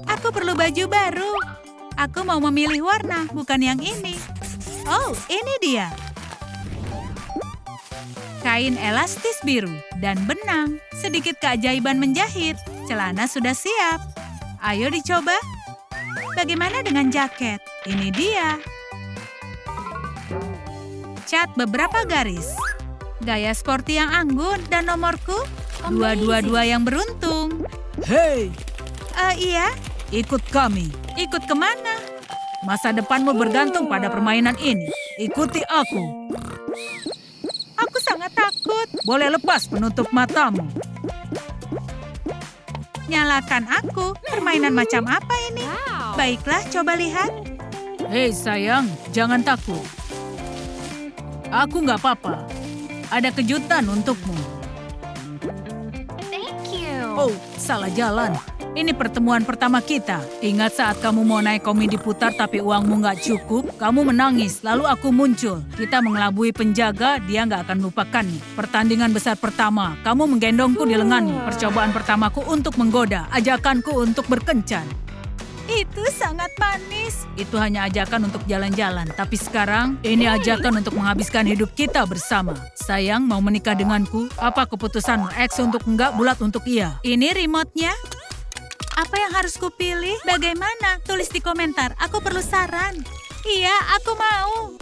Aku perlu baju baru. Aku mau memilih warna, bukan yang ini. Oh, ini dia. Kain elastis biru dan benang. Sedikit keajaiban menjahit. Celana sudah siap. Ayo dicoba. Bagaimana dengan jaket? Ini dia. Cat beberapa garis. Gaya sporty yang anggun dan nomorku 222 yang beruntung. Hei. Iya. Ikut kami. Ikut kemana? Masa depanmu bergantung pada permainan ini. Ikuti aku. Aku sangat takut. Boleh lepas penutup matamu. Nyalakan aku. Permainan macam apa ini? Baiklah, coba lihat. Hei sayang, jangan takut. Aku nggak apa-apa. Ada kejutan untukmu. Thank you. Oh, salah jalan. Ini pertemuan pertama kita. Ingat saat kamu mau naik komedi putar tapi uangmu nggak cukup? Kamu menangis, lalu aku muncul. Kita mengelabui penjaga, dia nggak akan lupakannya. Pertandingan besar pertama, kamu menggendongku di lenganmu. Percobaan pertamaku untuk menggoda, ajakanku untuk berkencan. Itu sangat manis. Itu hanya ajakan untuk jalan-jalan. Tapi sekarang, ini ajakan untuk menghabiskan hidup kita bersama. Sayang, mau menikah denganku? Apa keputusanmu? X untuk enggak, bulat untuk iya. Ini remote-nya. Apa yang harus kupilih? Bagaimana? Tulis di komentar. Aku perlu saran. Iya, aku mau.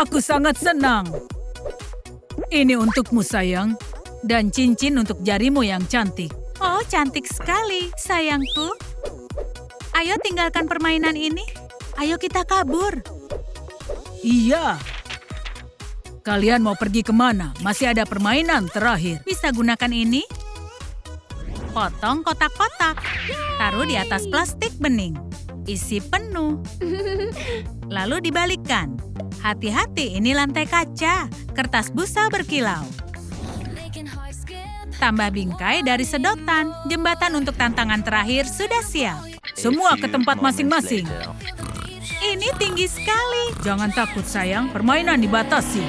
Aku sangat senang. Ini untukmu, sayang. Dan cincin untuk jarimu yang cantik. Oh, cantik sekali, sayangku. Ayo tinggalkan permainan ini. Ayo kita kabur. Iya. Kalian mau pergi kemana? Masih ada permainan terakhir. Bisa gunakan ini. Potong kotak-kotak. Taruh di atas plastik bening. Isi penuh. Lalu dibalikkan. Hati-hati, ini lantai kaca. Kertas busa berkilau. Tambah bingkai dari sedotan. Jembatan untuk tantangan terakhir sudah siap. Semua ke tempat masing-masing. Ini tinggi sekali. Jangan takut sayang, permainan dibatasi.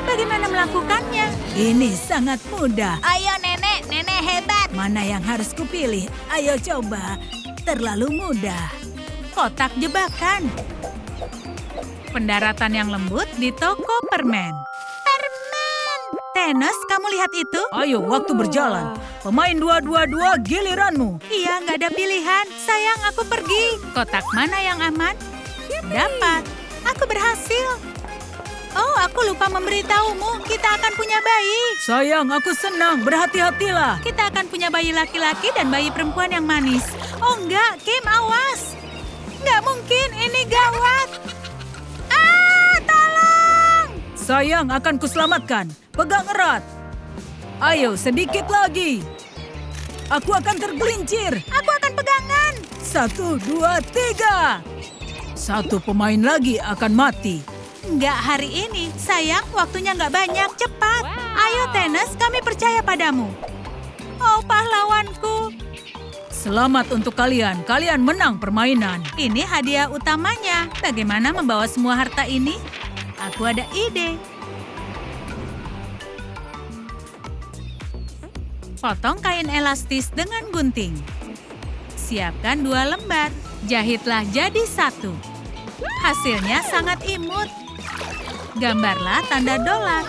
Bagaimana melakukannya? Ini sangat mudah. Ayo nenek, nenek hebat. Mana yang harus kupilih? Ayo coba. Terlalu mudah. Kotak jebakan. Pendaratan yang lembut di toko permen. Tenis, kamu lihat itu? Ayo, waktu berjalan. Pemain 222, giliranmu. Iya, nggak ada pilihan. Sayang, aku pergi. Kotak mana yang aman? Dapat. Aku berhasil. Oh, aku lupa memberitahumu. Kita akan punya bayi. Sayang, aku senang. Berhati-hatilah. Kita akan punya bayi laki-laki dan bayi perempuan yang manis. Oh, enggak. Kim, awas. Nggak mungkin. Ini gawat. Tolong. Sayang, akan kuselamatkan. Pegang erat. Ayo, sedikit lagi. Aku akan tergelincir. Aku akan pegangan. 1, 2, 3. Satu pemain lagi akan mati. Enggak hari ini. Sayang, waktunya nggak banyak. Cepat. Ayo, Tenis, kami percaya padamu. Oh, pahlawanku. Selamat untuk kalian. Kalian menang permainan. Ini hadiah utamanya. Bagaimana membawa semua harta ini? Aku ada ide. Potong kain elastis dengan gunting. Siapkan 2 lembar. Jahitlah jadi 1. Hasilnya sangat imut. Gambarlah tanda dolar.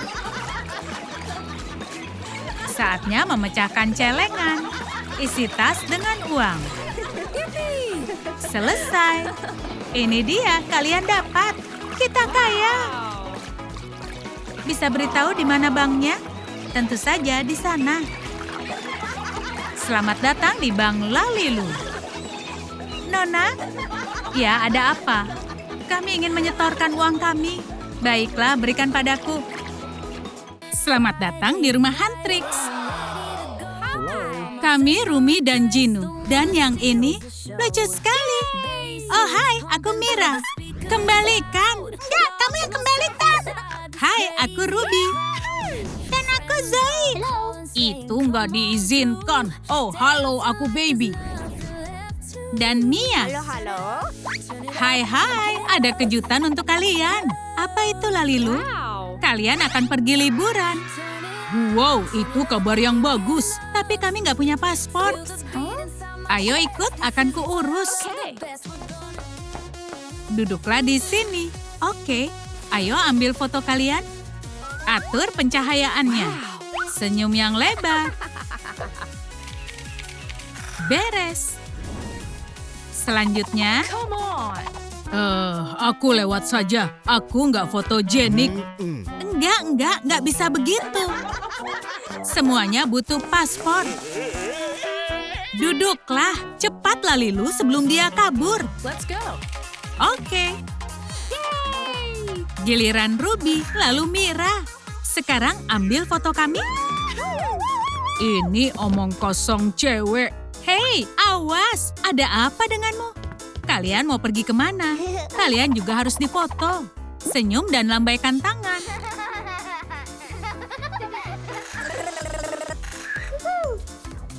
Saatnya memecahkan celengan. Isi tas dengan uang. Selesai. Ini dia, kalian dapat. Kita kaya. Bisa beritahu di mana banknya? Tentu saja di sana. Selamat datang di Bank Lalilu. Nona? Ya, ada apa? Kami ingin menyetorkan uang kami. Baiklah, berikan padaku. Selamat datang di rumah Huntrix. Kami Rumi dan Jinu. Dan yang ini lucu sekali. Oh, hai, aku Mira. Kembalikan. Enggak, kamu yang kembalikan. Hai, aku Ruby. Dan aku Zoe. Itu nggak diizinkan. Oh, halo, aku Baby. Dan Mia. Halo. Hai, ada kejutan untuk kalian. Apa itu, Lalilu? Wow. Kalian akan pergi liburan. Wow, itu kabar yang bagus. Tapi kami nggak punya paspor. Ayo ikut, akan kuurus. Okay. Duduklah di sini. Oke, ayo ambil foto kalian. Atur pencahayaannya. Senyum yang lebar. Beres. Selanjutnya, Come on. aku lewat saja. Aku nggak fotogenik. Enggak bisa begitu. Semuanya butuh paspor. Duduklah, cepat Lalilu sebelum dia kabur. Let's go. Oke. Giliran Ruby, lalu Mira. Sekarang ambil foto kami. Ini omong kosong cewek. Hei, awas! Ada apa denganmu? Kalian mau pergi kemana? Kalian juga harus difoto. Senyum dan lambaikan tangan.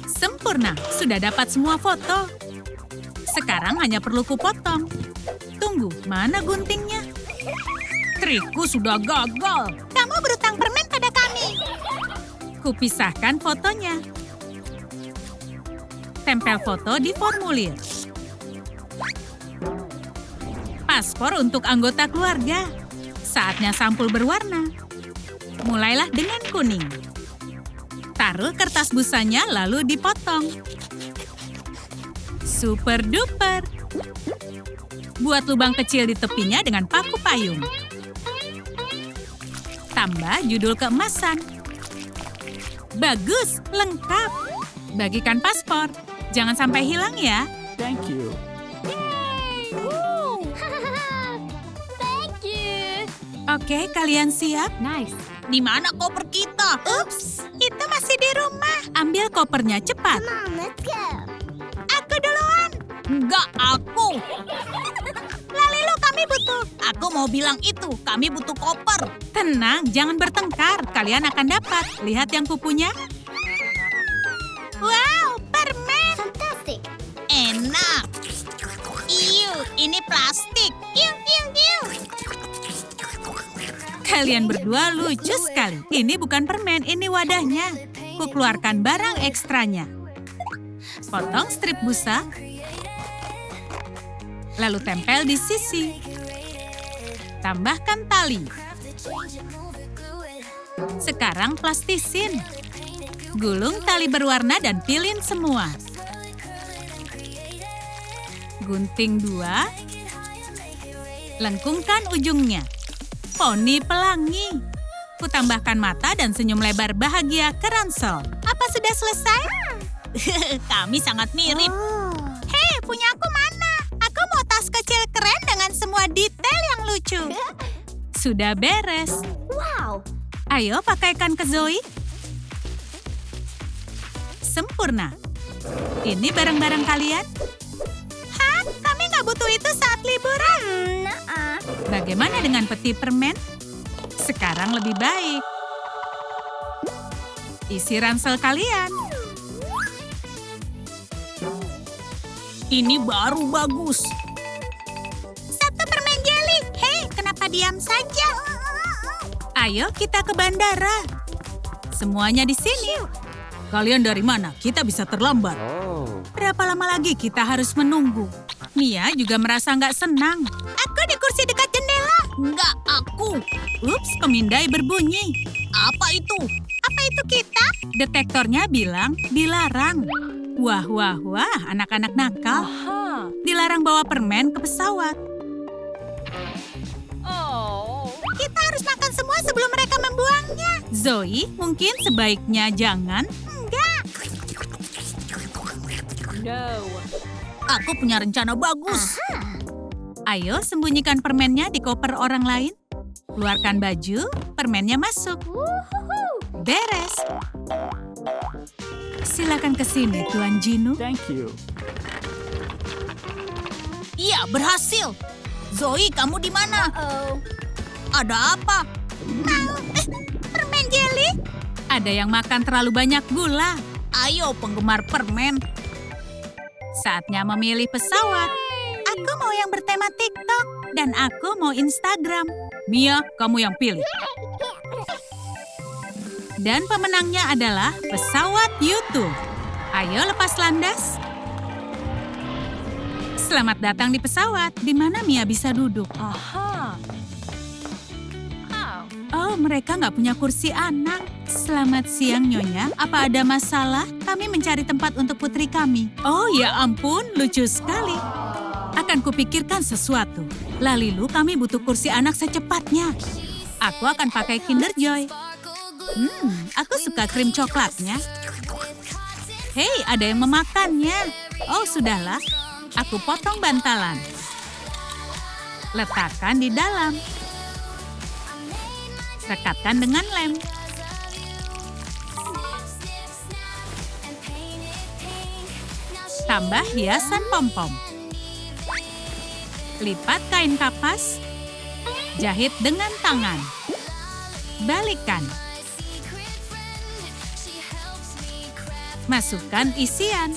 Sempurna, sudah dapat semua foto. Sekarang hanya perlu kupotong. Tunggu, mana guntingnya? Trikku sudah gagal. Kamu berutang permen pada kami. Kupisahkan fotonya. Tempel foto di formulir. Paspor untuk anggota keluarga. Saatnya sampul berwarna. Mulailah dengan kuning. Taruh kertas busanya lalu dipotong. Super duper. Buat lubang kecil di tepinya dengan paku payung. Tambah judul keemasan. Bagus, lengkap. Bagikan paspor. Jangan sampai hilang ya. Thank you. Thank you. Oke, kalian siap? Nice. Di mana koper kita? Ups, itu masih di rumah. Ambil kopernya cepat. Aku duluan. Enggak, aku. Lalilu, kami butuh. Aku mau bilang itu, kami butuh koper. Tenang, jangan bertengkar. Kalian akan dapat. Lihat yang kupunya. Wow, permen. Fantastic. Enak. Iu, ini plastik. Iu. Kalian berdua lucu sekali. Ini bukan permen, ini wadahnya. Kukeluarkan barang ekstranya. Potong strip busa. Lalu tempel di sisi. Tambahkan tali. Sekarang plastisin. Gulung tali berwarna dan pilin semua. Gunting 2. Lengkungkan ujungnya. Poni pelangi. Kutambahkan mata dan senyum lebar bahagia ke ransel. Apa sudah selesai? Kami sangat mirip. Hei, punya aku mana? Aku mau tas kecil keren dengan semua detail yang lucu. Sudah beres. Wow. Ayo pakaikan ke Zoe. Sempurna. Ini barang-barang kalian? Hah? Kami nggak butuh itu saat liburan. Bagaimana dengan peti permen? Sekarang lebih baik. Isi ransel kalian. Ini baru bagus. Satu permen jeli. Hei, kenapa diam saja? Ayo kita ke bandara. Semuanya di sini. Kalian dari mana? Kita bisa terlambat. Berapa lama lagi kita harus menunggu? Mia juga merasa nggak senang. Aku di kursi dekat jendela. Nggak aku. Ups, pemindai berbunyi. Apa itu? Apa itu kita? Detektornya bilang dilarang. Wah, anak-anak nakal. Huh. Dilarang bawa permen ke pesawat. Oh. Kita harus makan semua sebelum mereka membuangnya. Zoe, mungkin sebaiknya jangan. Enggak. No. Aku punya rencana bagus. Ayo sembunyikan permennya di koper orang lain. Keluarkan baju, permennya masuk. Beres. Silakan ke sini, Tuan Gino. Thank you. Iya, berhasil. Zoe, kamu di mana? Oh. Ada apa? Permen jelly? Ada yang makan terlalu banyak gula. Ayo, penggemar permen. Saatnya memilih pesawat. Aku mau yang bertema TikTok. Dan aku mau Instagram. Mia, kamu yang pilih. Dan pemenangnya adalah pesawat YouTube. Ayo lepas landas. Selamat datang di pesawat. Di mana Mia bisa duduk? Aha. Oh. Oh, mereka nggak punya kursi anak. Selamat siang, Nyonya. Apa ada masalah? Kami mencari tempat untuk putri kami. Oh, ya ampun, lucu sekali. Akan kupikirkan sesuatu. Lalilu, kami butuh kursi anak secepatnya. Aku akan pakai Kinder Joy. Aku suka krim coklatnya. Hei, ada yang memakannya. Oh, sudahlah. Aku potong bantalan. Letakkan di dalam. Rekatkan dengan lem. Tambah hiasan pom-pom. Lipat kain kapas. Jahit dengan tangan. Balikan. Masukkan isian.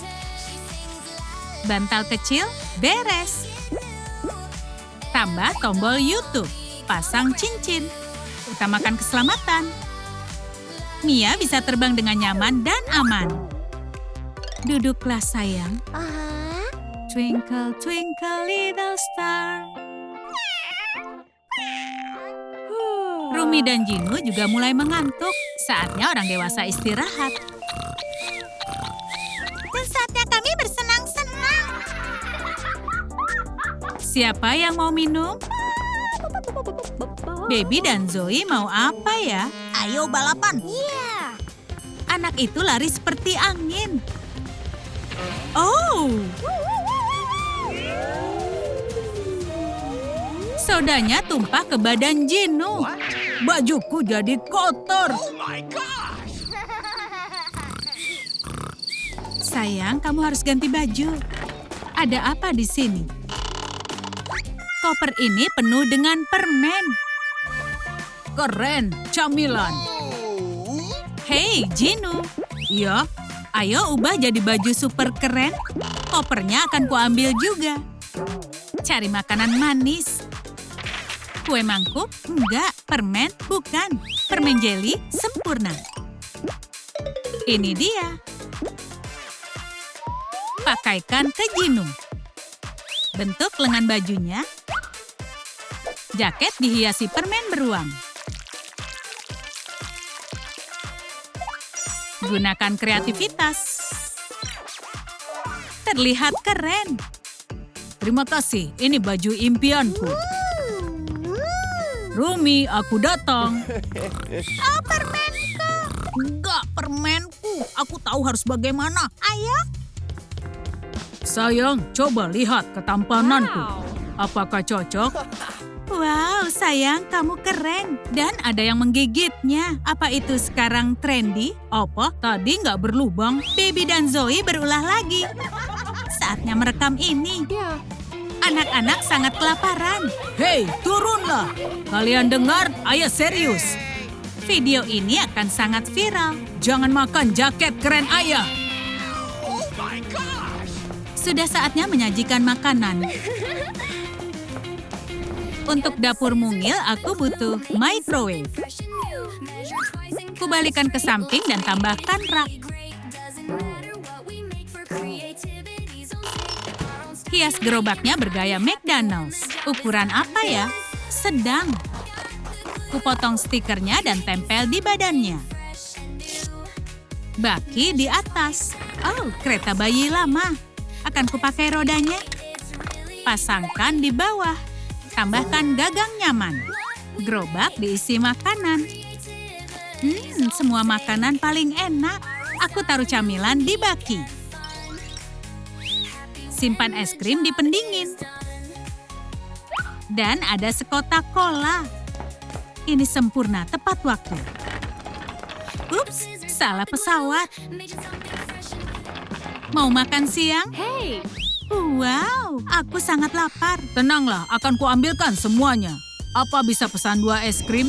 Bantal kecil, beres. Tambah tombol YouTube. Pasang cincin. Utamakan keselamatan. Mia bisa terbang dengan nyaman dan aman. Duduklah sayang. Twinkle, twinkle, little star. Rumi dan Gino juga mulai mengantuk. Saatnya orang dewasa istirahat. Dan saatnya kami bersenang-senang. Siapa yang mau minum? Baby dan Zoe mau apa ya? Ayo balapan. Yeah. Anak itu lari seperti angin. Oh. Sodanya tumpah ke badan Gino. Bajuku jadi kotor. Sayang, kamu harus ganti baju. Ada apa di sini? Koper ini penuh dengan permen. Keren, camilan. Hei, Gino. Ya, ayo ubah jadi baju super keren. Kopernya akan kuambil juga. Cari makanan manis. Kue mangkuk? Enggak. Permen? Bukan. Permen jelly? Sempurna. Ini dia. Pakaikan ke Gino. Bentuk lengan bajunya. Jaket dihiasi permen beruang. Gunakan kreativitas. Terlihat keren. Terima kasih, ini baju impianku. Rumi, aku datang. Oh, permenku. Enggak, permenku. Aku tahu harus bagaimana. Ayo. Sayang, coba lihat ketampananku. Wow. Apakah cocok? Wow, sayang, kamu keren. Dan ada yang menggigitnya. Apa itu sekarang trendy? Apa? Tadi nggak berlubang? Baby dan Zoe berulah lagi. Saatnya merekam ini. Yeah. Anak-anak sangat kelaparan. Hei, turunlah. Kalian dengar? Ayah serius. Video ini akan sangat viral. Jangan makan jaket keren ayah. Sudah saatnya menyajikan makanan. Untuk dapur mungil, aku butuh microwave. Kubalikan ke samping dan tambahkan rak. Hias gerobaknya bergaya McDonald's. Ukuran apa ya? Sedang. Kupotong stikernya dan tempel di badannya. Baki di atas. Oh, kereta bayi lama. Akan kupakai rodanya. Pasangkan di bawah. Tambahkan gagang nyaman. Gerobak diisi makanan. Semua makanan paling enak. Aku taruh camilan di baki. Simpan es krim di pendingin. Dan ada sekotak cola. Ini sempurna, tepat waktu. Ups, salah pesawat. Mau makan siang? Hey! Wow, aku sangat lapar. Tenanglah, akan kuambilkan semuanya. Apa bisa pesan 2 es krim?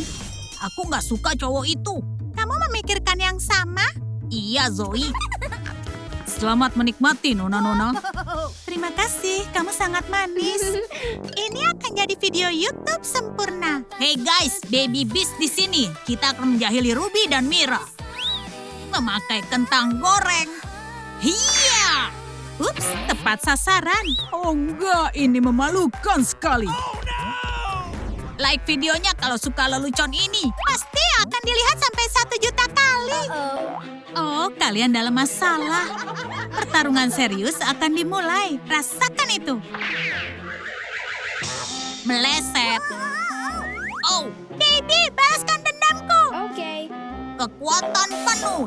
Aku nggak suka cowok itu. Kamu memikirkan yang sama? Iya, Zoe. Selamat menikmati, Nona-Nona. Terima kasih, kamu sangat manis. Ini akan jadi video YouTube sempurna. Hey guys, Baby Beast di sini. Kita akan menjahili Ruby dan Mira. Memakai kentang goreng. Hiya! Ups, tepat sasaran. Oh enggak, ini memalukan sekali. Like videonya kalau suka lelucon ini. Pasti akan dilihat sampai 1 juta kali. Oh, kalian dalam masalah. Pertarungan serius akan dimulai. Rasakan itu. Meleset. Oh, Baby, balaskan dendamku. Okay. Kekuatan penuh.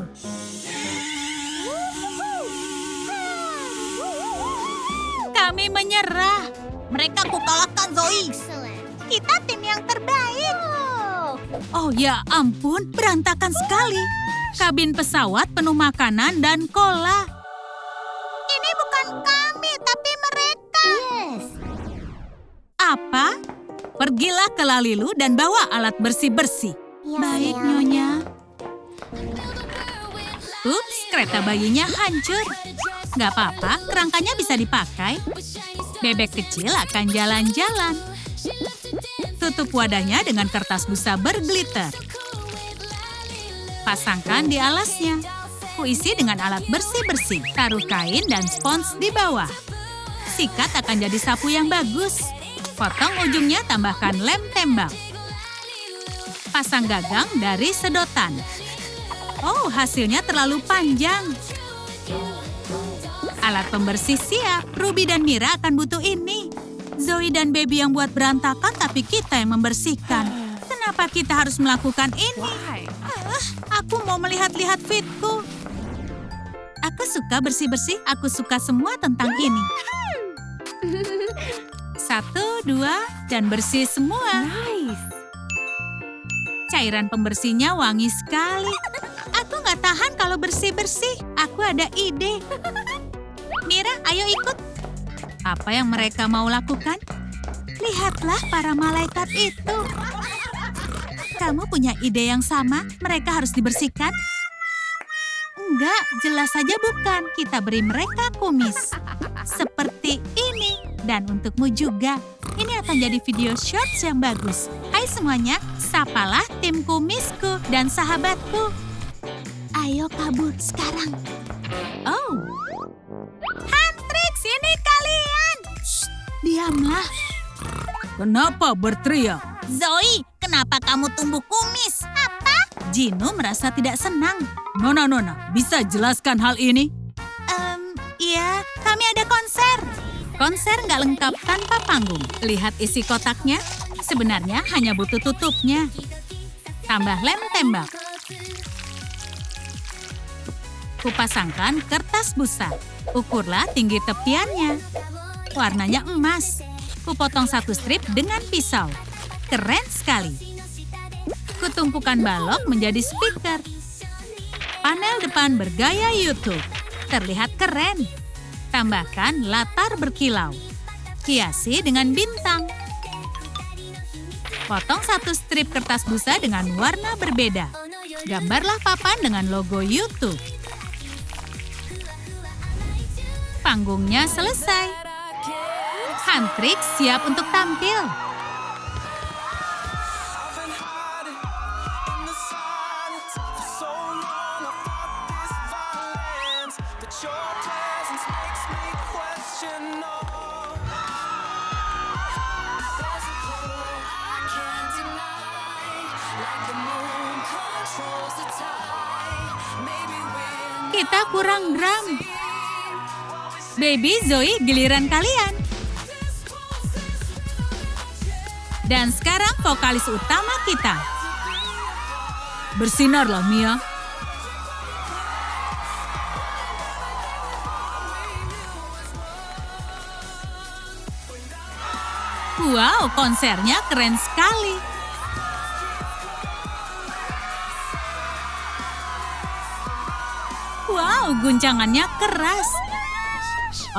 Kami menyerah. Mereka kukalahkan, Zoe. Kita tim yang terbaik. Oh ya ampun, berantakan sekali. Kabin pesawat penuh makanan dan cola. Ini bukan kami, tapi mereka. Yes. Apa? Pergilah ke Lalilu dan bawa alat bersih-bersih. Baik, Nyonya. Ups, kereta bayinya hancur. Gak apa-apa, kerangkanya bisa dipakai. Bebek kecil akan jalan-jalan. Tutup wadahnya dengan kertas busa berglitter. Pasangkan di alasnya. Kuisi dengan alat bersih-bersih. Taruh kain dan spons di bawah. Sikat akan jadi sapu yang bagus. Potong ujungnya, tambahkan lem tembak. Pasang gagang dari sedotan. Oh, hasilnya terlalu panjang. Alat pembersih siap. Ruby dan Mira akan butuh ini. Zoe dan Baby yang buat berantakan, tapi kita yang membersihkan. Kenapa kita harus melakukan ini? Why? Aku mau melihat-lihat fitku. Aku suka bersih-bersih. Aku suka semua tentang ini. 1, 2, dan bersih semua. Nice. Cairan pembersihnya wangi sekali. Aku nggak tahan kalau bersih-bersih. Aku ada ide. Mira, ayo ikut. Apa yang mereka mau lakukan? Lihatlah para malaikat itu. Kamu punya ide yang sama? Mereka harus dibersihkan? Enggak, jelas saja bukan. Kita beri mereka kumis. Seperti ini. Dan untukmu juga. Ini akan jadi video shorts yang bagus. Hai semuanya, sapalah tim kumisku dan sahabatku. Ayo kabur sekarang. Oh. Huntrix, ini kalian. Shh, diamlah. Kenapa berteriak? Zoe, kenapa kamu tumbuh kumis? Apa? Gino merasa tidak senang. Nona, bisa jelaskan hal ini? Iya, kami ada konser. Konser nggak lengkap tanpa panggung. Lihat isi kotaknya. Sebenarnya hanya butuh tutupnya. Tambah lem tembak. Kupasangkan kertas busa. Ukurlah tinggi tepiannya. Warnanya emas. Kupotong 1 strip dengan pisau. Keren sekali. Kutumpukan balok menjadi speaker. Panel depan bergaya YouTube. Terlihat keren. Tambahkan latar berkilau. Hiasi dengan bintang. Potong 1 strip kertas busa dengan warna berbeda. Gambarlah papan dengan logo YouTube. Panggungnya selesai. Huntrix siap untuk tampil. Kita kurang drum. Baby, Zoe, giliran kalian. Dan sekarang vokalis utama kita. Bersinarlah, Mia. Wow, konsernya keren sekali. Wow, guncangannya keras.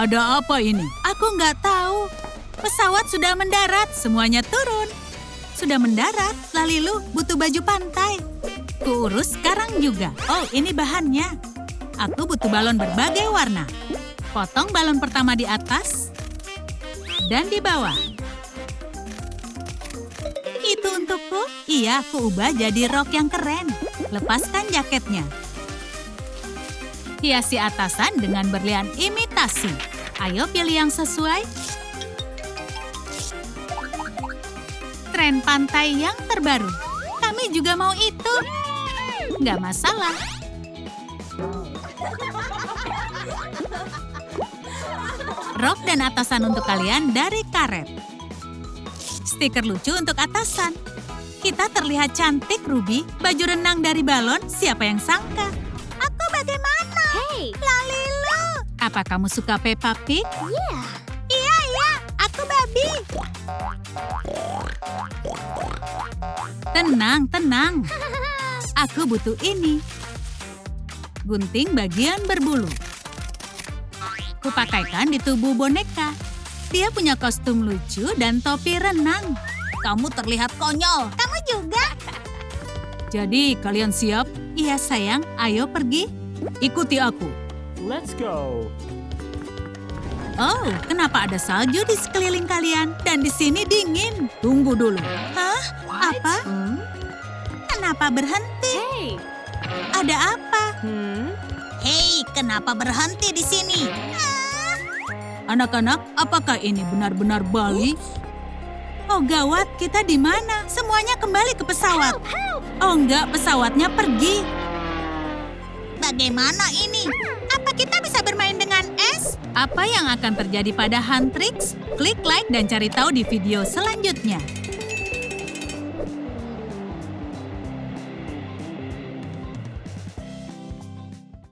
Ada apa ini? Aku nggak tahu. Pesawat sudah mendarat, semuanya turun. Sudah mendarat, Lalilu butuh baju pantai. Kuurus sekarang juga. Oh, ini bahannya. Aku butuh balon berbagai warna. Potong balon pertama di atas dan di bawah. Itu untukku? Iya, aku ubah jadi rok yang keren. Lepaskan jaketnya. Hiasi atasan dengan berlian imitasi. Ayo pilih yang sesuai. Tren pantai yang terbaru. Kami juga mau itu. Nggak masalah. Rok dan atasan untuk kalian dari karet. Stiker lucu untuk atasan. Kita terlihat cantik, Ruby. Baju renang dari balon, siapa yang sangka? Aku bagaimana? Hey. Lalilu. Apa kamu suka Peppa Pig? Yeah. Iya, aku babi. Tenang. Aku butuh ini. Gunting bagian berbulu. Kupakaikan di tubuh boneka. Dia punya kostum lucu dan topi renang. Kamu terlihat konyol. Kamu juga. Jadi, kalian siap? Iya, sayang. Ayo pergi. Ikuti aku. Let's go. Oh, kenapa ada salju di sekeliling kalian? Dan di sini dingin. Tunggu dulu. Hah? Apa? Kenapa berhenti? Hey. Ada apa? Hei, kenapa berhenti di sini? Anak-anak, apakah ini benar-benar Bali? Oh gawat, kita di mana? Semuanya kembali ke pesawat. Oh enggak, pesawatnya pergi. Bagaimana ini? Apa kita bisa bermain dengan es? Apa yang akan terjadi pada Huntrix? Klik like dan cari tahu di video selanjutnya.